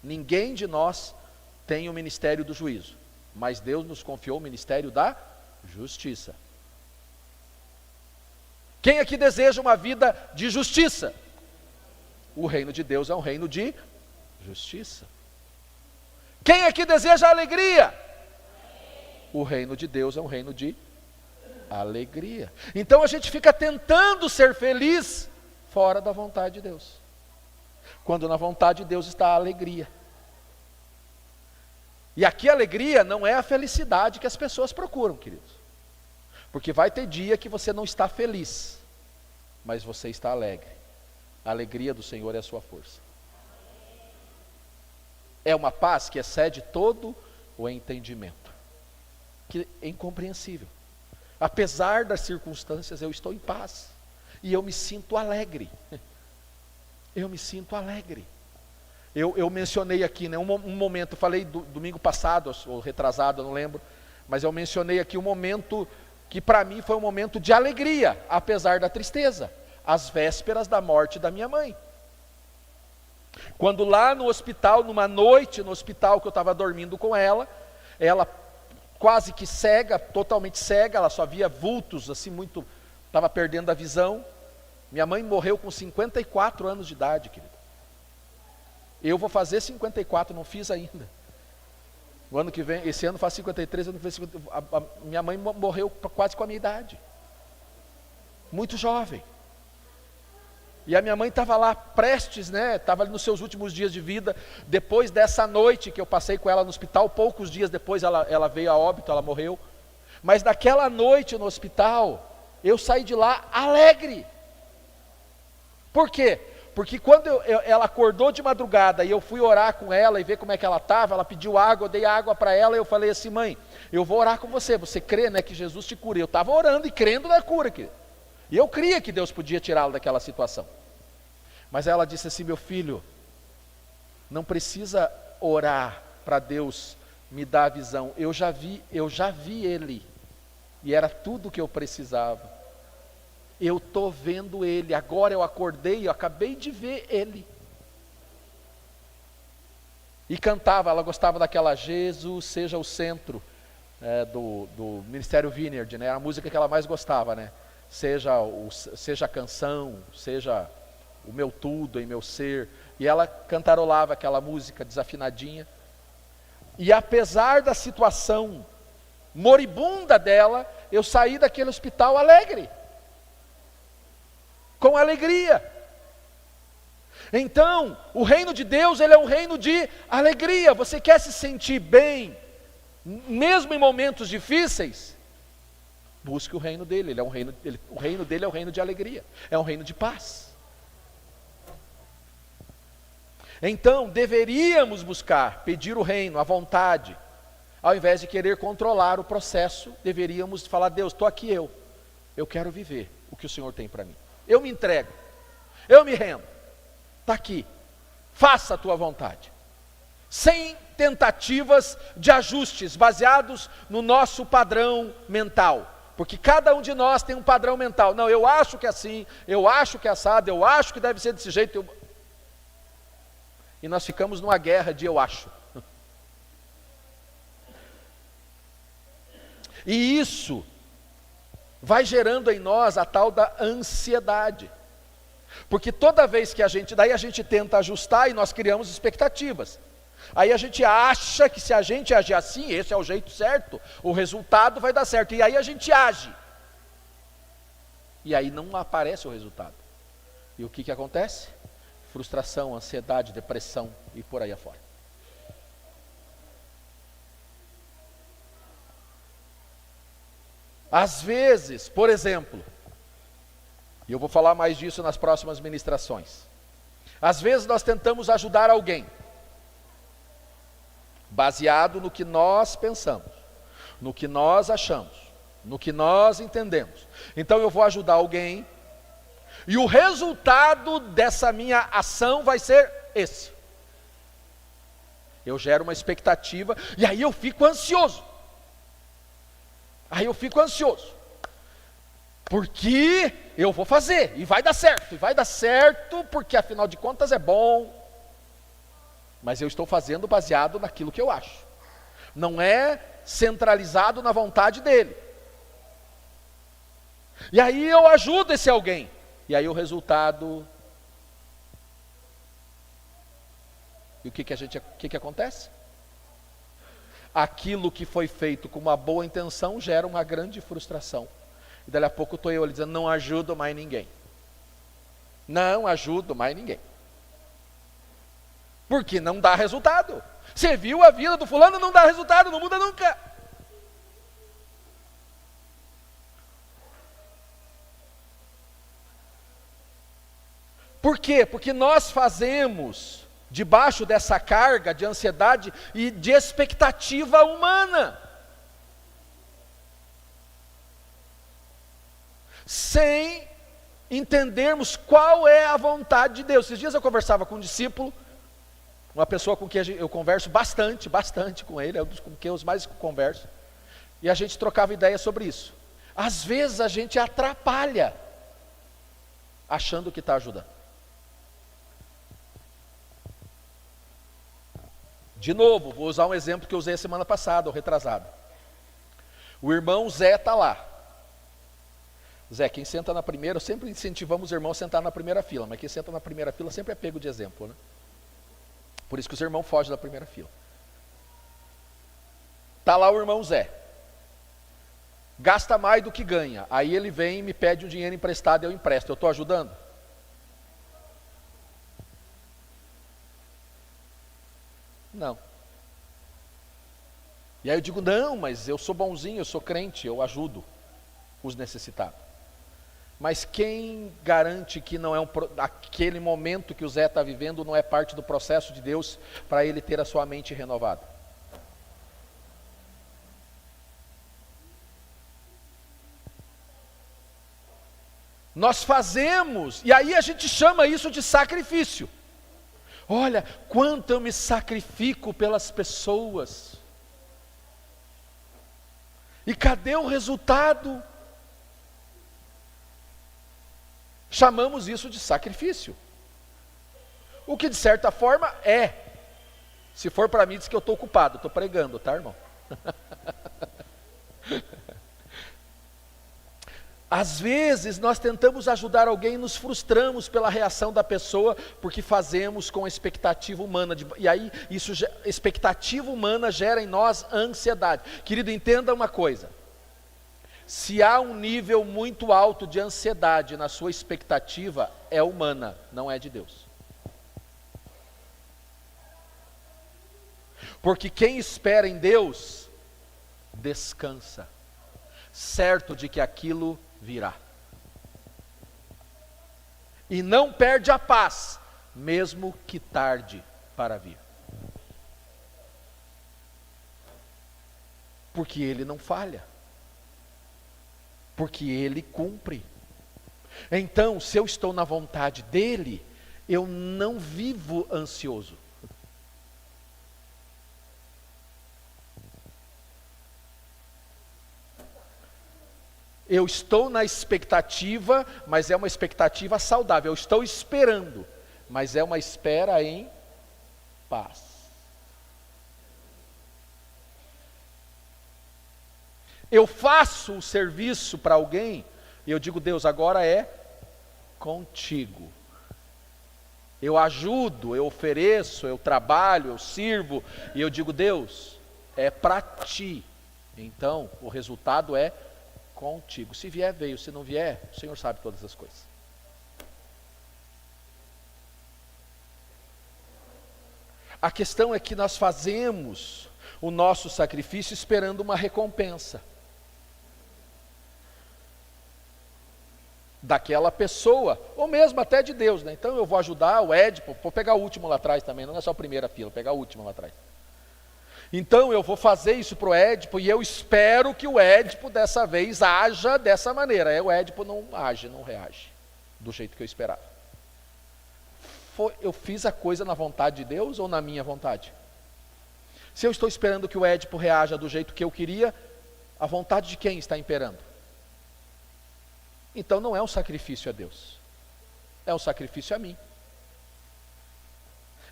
Ninguém de nós tem o ministério do juízo, mas Deus nos confiou o ministério da justiça. Quem aqui deseja uma vida de justiça? O reino de Deus é um reino de justiça. Quem aqui deseja alegria? O reino de Deus é um reino de alegria. Então a gente fica tentando ser feliz fora da vontade de Deus, quando na vontade de Deus está a alegria. E aqui a alegria não é a felicidade que as pessoas procuram, queridos. Porque vai ter dia que você não está feliz, mas você está alegre. A alegria do Senhor é a sua força. É uma paz que excede todo o entendimento, que é incompreensível. Apesar das circunstâncias, eu estou em paz. E eu me sinto alegre. Eu me sinto alegre. Eu mencionei aqui, né, um momento, falei domingo passado, ou retrasado, eu não lembro, mas eu mencionei aqui um momento que para mim foi um momento de alegria, apesar da tristeza, as vésperas da morte da minha mãe. Quando lá no hospital, numa noite no hospital que eu estava dormindo com ela quase que cega, totalmente cega, ela só via vultos, assim, muito, estava perdendo a visão. Minha mãe morreu com 54 anos de idade, querido. Eu vou fazer 54, não fiz ainda. O ano que vem, esse ano faz 53, ano que vem, minha mãe morreu quase com a minha idade. Muito jovem. E a minha mãe estava lá prestes, né? Estava ali nos seus últimos dias de vida. Depois dessa noite que eu passei com ela no hospital, poucos dias depois ela veio a óbito, ela morreu. Mas naquela noite no hospital, eu saí de lá alegre. Por quê? Porque quando ela acordou de madrugada e eu fui orar com ela e ver como é que ela estava, ela pediu água, eu dei água para ela e eu falei assim: mãe, eu vou orar com você, você crê, né, que Jesus te cura? Eu estava orando e crendo na cura, querido. E eu cria que Deus podia tirá-lo daquela situação. Mas ela disse assim: meu filho, não precisa orar para Deus me dar a visão, eu já vi Ele, e era tudo o que eu precisava. Eu estou vendo Ele, agora eu acordei, eu acabei de ver Ele. E cantava, ela gostava daquela Jesus seja o centro do Ministério Vineyard, né? A música que ela mais gostava, né? Seja a canção, seja o meu tudo em meu ser. E ela cantarolava aquela música desafinadinha. E apesar da situação moribunda dela, eu saí daquele hospital alegre. Com alegria. Então, o reino de Deus, ele é um reino de alegria. Você quer se sentir bem, mesmo em momentos difíceis? Busque o reino dele. O reino dele é um reino de alegria, é um reino de paz. Então, deveríamos buscar, pedir o reino, a vontade, ao invés de querer controlar o processo. Deveríamos falar: Deus, estou aqui, eu quero viver o que o Senhor tem para mim. Eu me entrego, eu me rendo, está aqui, faça a tua vontade, sem tentativas de ajustes, baseados no nosso padrão mental, porque cada um de nós tem um padrão mental. Não, eu acho que é assim, eu acho que é assado, eu acho que deve ser desse jeito, e nós ficamos numa guerra de eu acho. E isso vai gerando em nós a tal da ansiedade. Porque toda vez que a gente tenta ajustar e nós criamos expectativas. Aí a gente acha que se a gente agir assim, esse é o jeito certo, o resultado vai dar certo. E aí a gente age. E aí não aparece o resultado. E o que acontece? Frustração, ansiedade, depressão e por aí afora. Às vezes, por exemplo, E eu vou falar mais disso nas próximas ministrações. Às vezes nós tentamos ajudar alguém, baseado no que nós pensamos, no que nós achamos, no que nós entendemos. Então eu vou ajudar alguém, e o resultado dessa minha ação vai ser esse. Eu gero uma expectativa, e aí eu fico ansioso. Porque eu vou fazer, e vai dar certo, porque afinal de contas é bom. Mas eu estou fazendo baseado naquilo que eu acho. Não é centralizado na vontade dele. E aí eu ajudo esse alguém. E aí o resultado... E o que acontece? Aquilo que foi feito com uma boa intenção gera uma grande frustração. E dali a pouco estou eu ali dizendo, não ajudo mais ninguém. Não ajudo mais ninguém. Porque não dá resultado. Você viu a vida do fulano, não dá resultado, não muda nunca. Por quê? Porque nós fazemos debaixo dessa carga de ansiedade e de expectativa humana, sem entendermos qual é a vontade de Deus. Esses dias eu conversava com um discípulo, uma pessoa com quem eu converso bastante com ele, é um dos com quem eu mais converso, e a gente trocava ideia sobre isso. Às vezes a gente atrapalha, achando que está ajudando. De novo, vou usar um exemplo que eu usei a semana passada, ou retrasada. O irmão Zé está lá. Zé, quem senta na primeira, sempre incentivamos os irmãos a sentar na primeira fila, mas quem senta na primeira fila sempre é pego de exemplo, né? Por isso que os irmãos fogem da primeira fila. Está lá o irmão Zé. Gasta mais do que ganha. Aí ele vem e me pede um dinheiro emprestado e eu empresto. Eu estou ajudando? Não. E aí eu digo, não, mas eu sou bonzinho, eu sou crente, eu ajudo os necessitados. Mas quem garante que não é aquele momento que o Zé está vivendo não é parte do processo de Deus para ele ter a sua mente renovada? Nós fazemos, e aí a gente chama isso de sacrifício. Olha, quanto eu me sacrifico pelas pessoas. E cadê o resultado? Chamamos isso de sacrifício. O que de certa forma é. Se for para mim, diz que eu estou ocupado, estou pregando, tá, irmão? Às vezes nós tentamos ajudar alguém e nos frustramos pela reação da pessoa, porque fazemos com expectativa humana, e aí expectativa humana gera em nós ansiedade. Querido, entenda uma coisa, se há um nível muito alto de ansiedade na sua expectativa, é humana, não é de Deus. Porque quem espera em Deus, descansa, certo de que aquilo virá. E não perde a paz, mesmo que tarde para vir. Porque Ele não falha. Porque Ele cumpre. Então, se eu estou na vontade dEle, eu não vivo ansioso. Eu estou na expectativa, mas é uma expectativa saudável. Eu estou esperando, mas é uma espera em paz. Eu faço o serviço para alguém e eu digo, Deus, agora é contigo. Eu ajudo, eu ofereço, eu trabalho, eu sirvo, e eu digo, Deus, é para ti. Então, o resultado é contigo. Se vier, veio. Se não vier, o Senhor sabe todas as coisas. A questão é que nós fazemos o nosso sacrifício esperando uma recompensa. daquela pessoa, ou mesmo até de Deus, né? Então eu vou ajudar o Édipo, vou pegar o último lá atrás também, não é só a primeira fila, vou pegar o último lá atrás. Então eu vou fazer isso para o Édipo e eu espero que o Édipo dessa vez haja dessa maneira. Aí o Édipo não age, não reage do jeito que eu esperava. Eu fiz a coisa na vontade de Deus ou na minha vontade? Se eu estou esperando que o Édipo reaja do jeito que eu queria, a vontade de quem está imperando? Então não é um sacrifício a Deus, é um sacrifício a mim.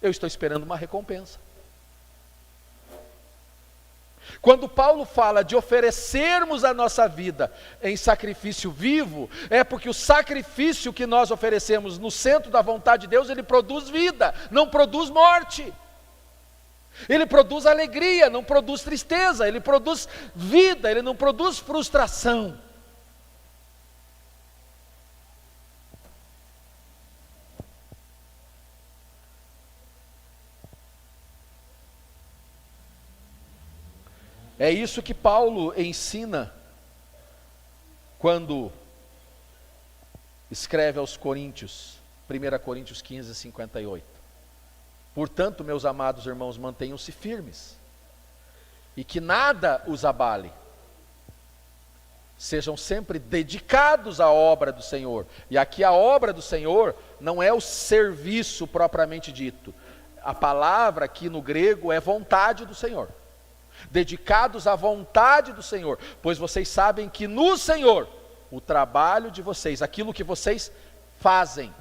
Eu estou esperando uma recompensa. Quando Paulo fala de oferecermos a nossa vida em sacrifício vivo, é porque o sacrifício que nós oferecemos no centro da vontade de Deus, ele produz vida, não produz morte. Ele produz alegria, não produz tristeza, ele produz vida, ele não produz frustração. É isso que Paulo ensina quando escreve aos Coríntios, 1 Coríntios 15, 58. Portanto, meus amados irmãos, mantenham-se firmes, e que nada os abale. Sejam sempre dedicados à obra do Senhor. E aqui a obra do Senhor não é o serviço propriamente dito. A palavra aqui no grego é vontade do Senhor. Dedicados à vontade do Senhor, pois vocês sabem que no Senhor, o trabalho de vocês, aquilo que vocês fazem,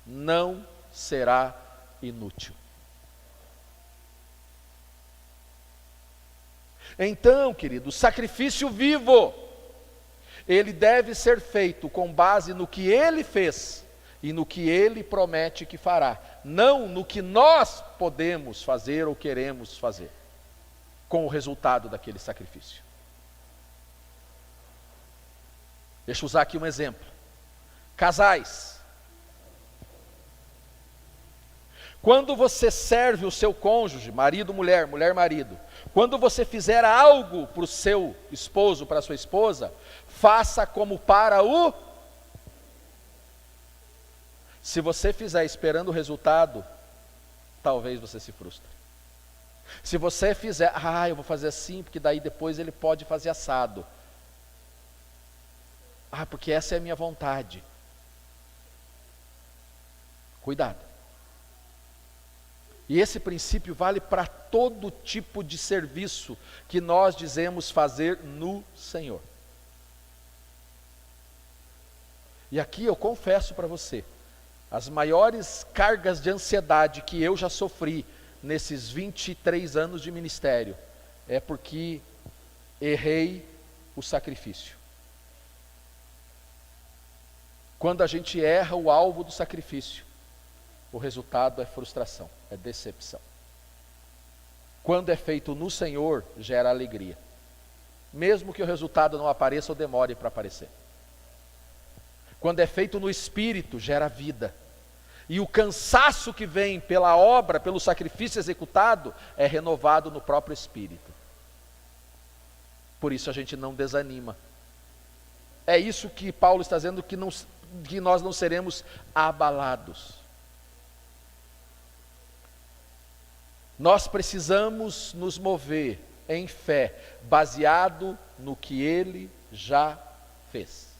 não será inútil. Então, querido, o sacrifício vivo, ele deve ser feito com base no que ele fez e no que ele promete que fará, não no que nós podemos fazer ou queremos fazer com o resultado daquele sacrifício. Deixa eu usar aqui um exemplo. Casais. Quando você serve o seu cônjuge, marido, mulher, mulher, marido, quando você fizer algo para o seu esposo, para a sua esposa, faça como para o... Se você fizer esperando o resultado, talvez você se frustre. Se você fizer, eu vou fazer assim, porque daí depois ele pode fazer assado. Porque essa é a minha vontade. Cuidado. E esse princípio vale para todo tipo de serviço que nós dizemos fazer no Senhor. E aqui eu confesso para você, as maiores cargas de ansiedade que eu já sofri nesses 23 anos de ministério, é porque errei o sacrifício. Quando a gente erra o alvo do sacrifício, o resultado é frustração, é decepção. Quando é feito no Senhor, gera alegria, mesmo que o resultado não apareça ou demore para aparecer. Quando é feito no Espírito, gera vida. E o cansaço que vem pela obra, pelo sacrifício executado, é renovado no próprio Espírito. Por isso a gente não desanima. É isso que Paulo está dizendo, que nós não seremos abalados. Nós precisamos nos mover em fé, baseado no que Ele já fez.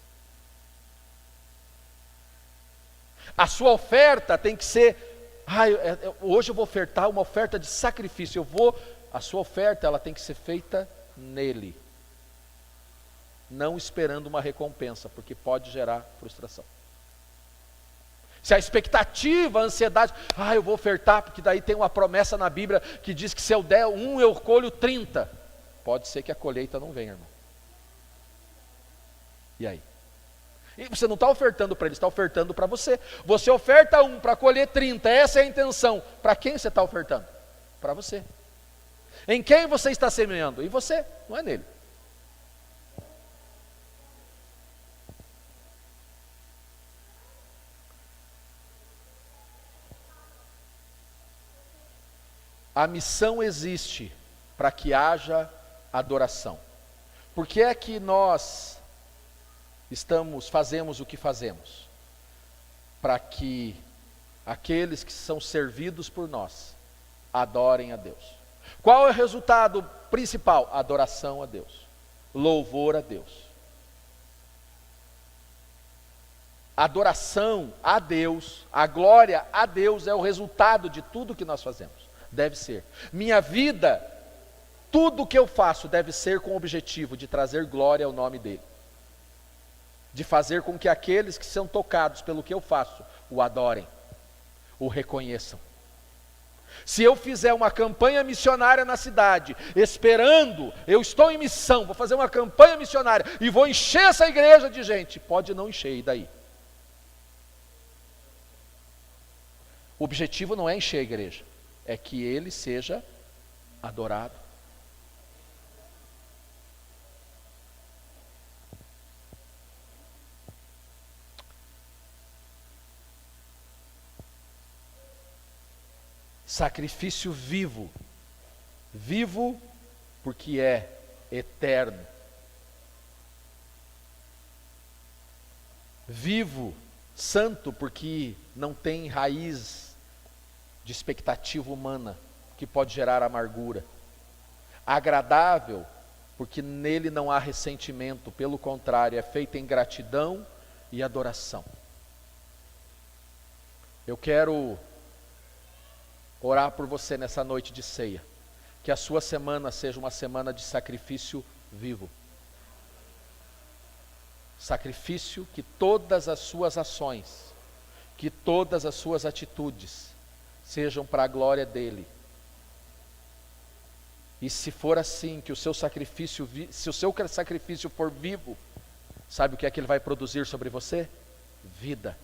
A sua oferta tem que ser, hoje eu vou ofertar uma oferta de sacrifício, a sua oferta ela tem que ser feita nele, não esperando uma recompensa, porque pode gerar frustração. Se a expectativa, a ansiedade, eu vou ofertar, porque daí tem uma promessa na Bíblia que diz que se eu der 1, eu colho 30. Pode ser que a colheita não venha, irmão. E aí? E você não está ofertando para ele, está ofertando para você. Você oferta 1 para colher 30, essa é a intenção. Para quem você está ofertando? Para você. Em quem você está semeando? Em você, não é nele. A missão existe para que haja adoração. Por que é que nós fazemos o que fazemos para que aqueles que são servidos por nós adorem a Deus. Qual é o resultado principal? Adoração a Deus, louvor a Deus. Adoração a Deus, a glória a Deus é o resultado de tudo que nós fazemos. Deve ser. Minha vida, tudo que eu faço deve ser com o objetivo de trazer glória ao nome dEle. De fazer com que aqueles que são tocados pelo que eu faço, o adorem, o reconheçam. Se eu fizer uma campanha missionária na cidade, esperando, eu estou em missão, vou fazer uma campanha missionária e vou encher essa igreja de gente, pode não encher, e daí? O objetivo não é encher a igreja, é que ele seja adorado. Sacrifício vivo, vivo porque é eterno, vivo, santo porque não tem raiz de expectativa humana que pode gerar amargura, agradável porque nele não há ressentimento, pelo contrário, é feito em gratidão e adoração. Eu quero orar por você nessa noite de ceia, que a sua semana seja uma semana de sacrifício vivo. Sacrifício que todas as suas ações, que todas as suas atitudes sejam para a glória dEle. E se for assim, que o seu sacrifício, se o seu sacrifício for vivo, sabe o que é que ele vai produzir sobre você? Vida.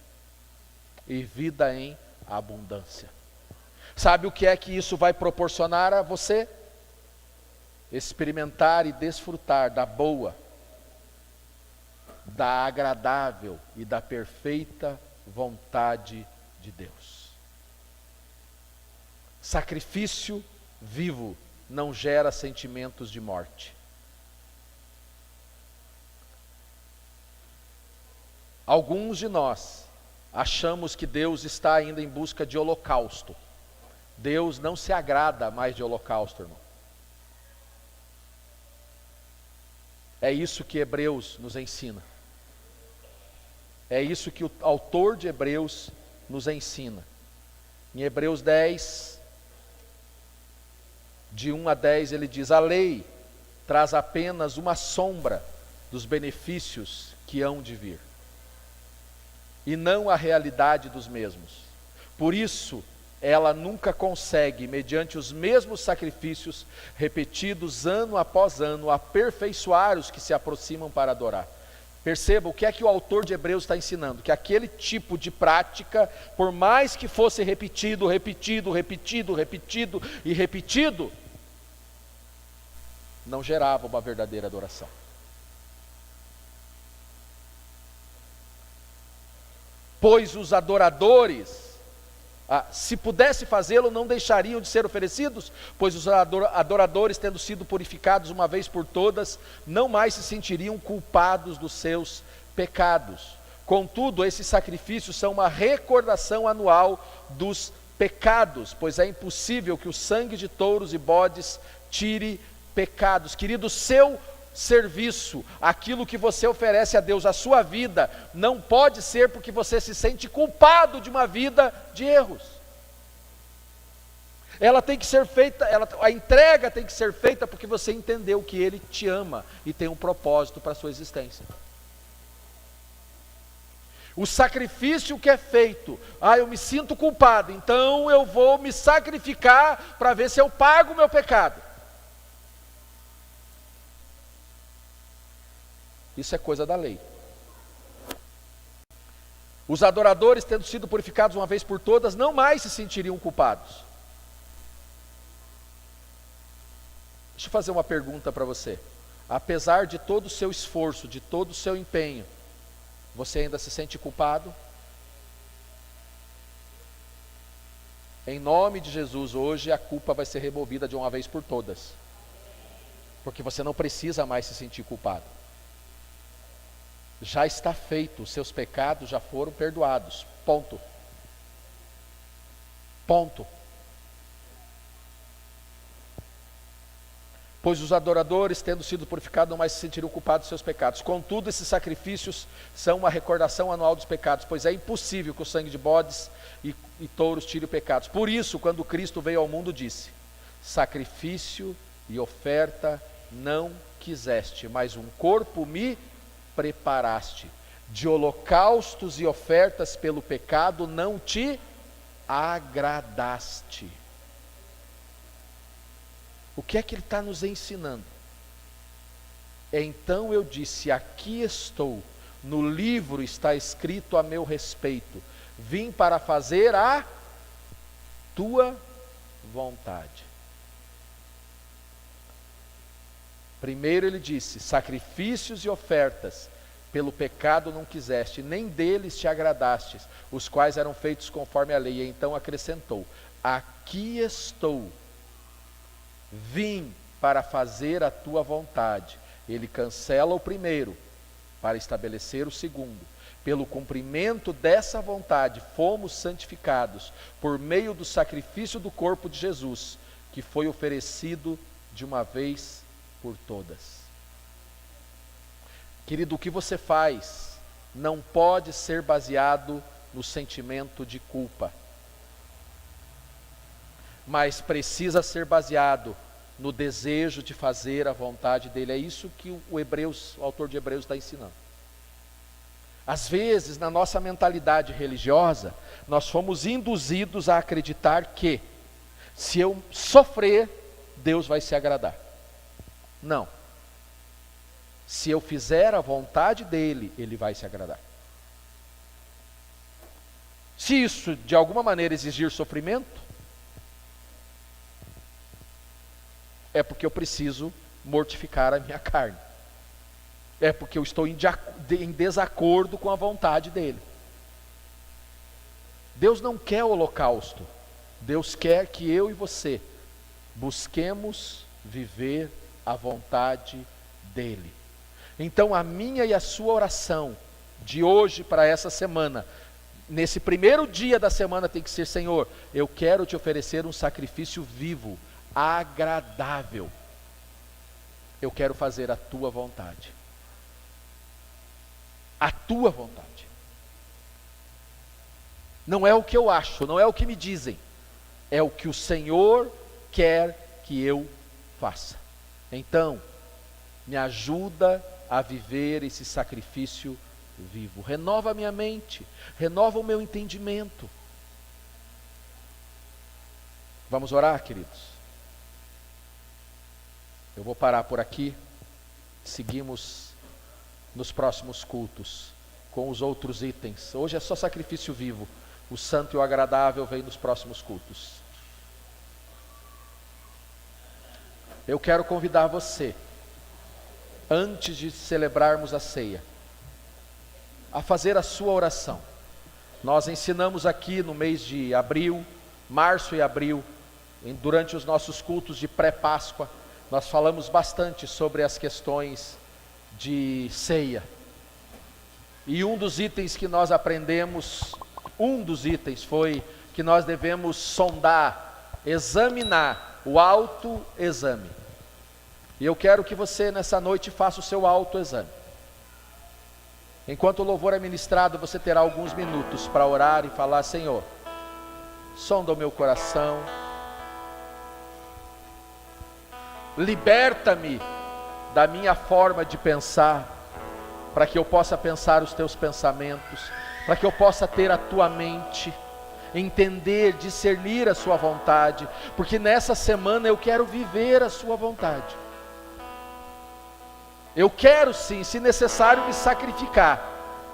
E vida em abundância. Sabe o que é que isso vai proporcionar a você? Experimentar e desfrutar da boa, da agradável e da perfeita vontade de Deus. Sacrifício vivo não gera sentimentos de morte. Alguns de nós achamos que Deus está ainda em busca de holocausto. Deus não se agrada mais de holocausto, irmão. É isso que Hebreus nos ensina. É isso que o autor de Hebreus nos ensina. Em Hebreus 10, de 1 a 10, ele diz: a lei traz apenas uma sombra dos benefícios que hão de vir, e não a realidade dos mesmos. Por isso, ela nunca consegue, mediante os mesmos sacrifícios repetidos ano após ano, aperfeiçoar os que se aproximam para adorar. Perceba o que é que o autor de Hebreus está ensinando: que aquele tipo de prática, por mais que fosse repetido, não gerava uma verdadeira adoração. Pois os adoradores, se pudesse fazê-lo, não deixariam de ser oferecidos, pois os adoradores, tendo sido purificados uma vez por todas, não mais se sentiriam culpados dos seus pecados. Contudo, esses sacrifícios são uma recordação anual dos pecados, pois é impossível que o sangue de touros e bodes tire pecados. Querido, seu serviço, aquilo que você oferece a Deus, a sua vida, não pode ser porque você se sente culpado de uma vida de erros. Ela tem que ser feita, a entrega tem que ser feita porque você entendeu que Ele te ama e tem um propósito para a sua existência. O sacrifício que é feito, eu me sinto culpado, então eu vou me sacrificar para ver se eu pago o meu pecado. Isso é coisa da lei. Os adoradores, tendo sido purificados uma vez por todas, não mais se sentiriam culpados. Deixa eu fazer uma pergunta para você. Apesar de todo o seu esforço, de todo o seu empenho, você ainda se sente culpado? Em nome de Jesus, hoje a culpa vai ser removida de uma vez por todas. Porque você não precisa mais se sentir culpado. Já está feito, os seus pecados já foram perdoados. Ponto. Ponto. Pois os adoradores, tendo sido purificados, não mais se sentirão culpados dos seus pecados. Contudo, esses sacrifícios são uma recordação anual dos pecados, pois é impossível que o sangue de bodes e touros tire pecados. Por isso, quando Cristo veio ao mundo, disse: sacrifício e oferta não quiseste, mas um corpo me preparaste. De holocaustos e ofertas pelo pecado não te agradaste. O que é que ele está nos ensinando? Então eu disse: aqui estou, no livro está escrito a meu respeito, vim para fazer a tua vontade. Primeiro ele disse: sacrifícios e ofertas pelo pecado não quiseste, nem deles te agradastes, os quais eram feitos conforme a lei. E então acrescentou: aqui estou, vim para fazer a tua vontade. Ele cancela o primeiro para estabelecer o segundo. Pelo cumprimento dessa vontade fomos santificados por meio do sacrifício do corpo de Jesus, que foi oferecido de uma vez por todas. Querido, o que você faz não pode ser baseado no sentimento de culpa, mas precisa ser baseado no desejo de fazer a vontade dele. É isso que o autor de Hebreus está ensinando. Às vezes, na nossa mentalidade religiosa, nós fomos induzidos a acreditar que, se eu sofrer, Deus vai se agradar. Não. Se eu fizer a vontade dele, ele vai se agradar. Se isso de alguma maneira exigir sofrimento, é porque eu preciso mortificar a minha carne. É porque eu estou em desacordo com a vontade dele. Deus não quer holocausto. Deus quer que eu e você busquemos viver a vontade dele. Então a minha e a sua oração de hoje para essa semana, nesse primeiro dia da semana, tem que ser: Senhor, eu quero te oferecer um sacrifício vivo, agradável. Eu quero fazer a tua vontade. A tua vontade. Não é o que eu acho, não é o que me dizem, é o que o Senhor quer que eu faça. Então, me ajuda a viver esse sacrifício vivo. Renova a minha mente, renova o meu entendimento. Vamos orar, queridos? Eu vou parar por aqui. Seguimos nos próximos cultos com os outros itens. Hoje é só sacrifício vivo. O santo e o agradável vem nos próximos cultos. Eu quero convidar você, antes de celebrarmos a ceia, a fazer a sua oração. Nós ensinamos aqui no mês de abril, março e abril, durante os nossos cultos de pré-páscoa, nós falamos bastante sobre as questões de ceia. E um dos itens que nós aprendemos, foi que nós devemos sondar, examinar, o autoexame. E eu quero que você nessa noite faça o seu autoexame. Enquanto o louvor é ministrado, você terá alguns minutos para orar e falar: Senhor, sonda o meu coração, liberta-me da minha forma de pensar, para que eu possa pensar os teus pensamentos, para que eu possa ter a tua mente, entender, discernir a sua vontade, porque nessa semana eu quero viver a sua vontade. Eu quero sim, se necessário, me sacrificar,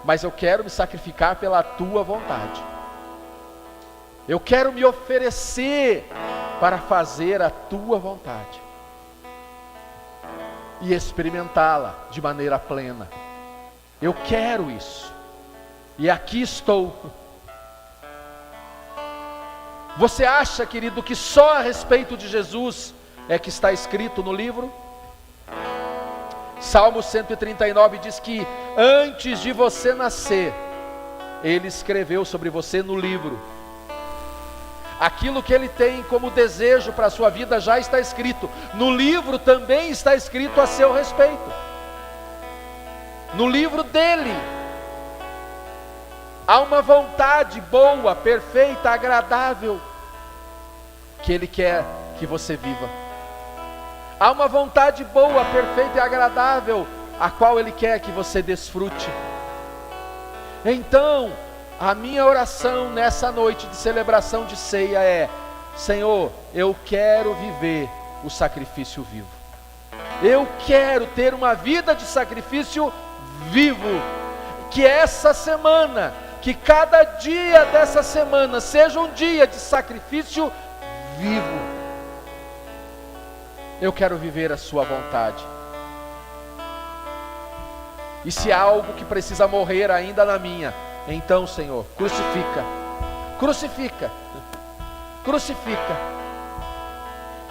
mas eu quero me sacrificar pela tua vontade. Eu quero me oferecer para fazer a tua vontade e experimentá-la de maneira plena. Eu quero isso, e aqui estou. Você acha, querido, que só a respeito de Jesus é que está escrito no livro? Salmo 139 diz que antes de você nascer, Ele escreveu sobre você no livro. Aquilo que Ele tem como desejo para a sua vida já está escrito. No livro também está escrito a seu respeito. No livro dele, há uma vontade boa, perfeita, agradável, que Ele quer que você viva. Há uma vontade boa, perfeita e agradável, a qual Ele quer que você desfrute. Então, a minha oração nessa noite de celebração de ceia é: Senhor, eu quero viver o sacrifício vivo. Eu quero ter uma vida de sacrifício vivo. Que essa semana, que cada dia dessa semana seja um dia de sacrifício vivo. Eu quero viver a sua vontade. E se há algo que precisa morrer ainda na minha, então, Senhor, crucifica, crucifica, crucifica,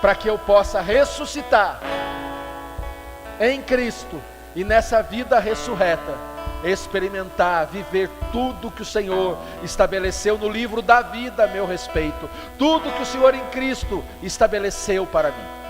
para que eu possa ressuscitar em Cristo e nessa vida ressurreta, experimentar, viver tudo que o Senhor estabeleceu no livro da vida a meu respeito, tudo que o Senhor em Cristo estabeleceu para mim.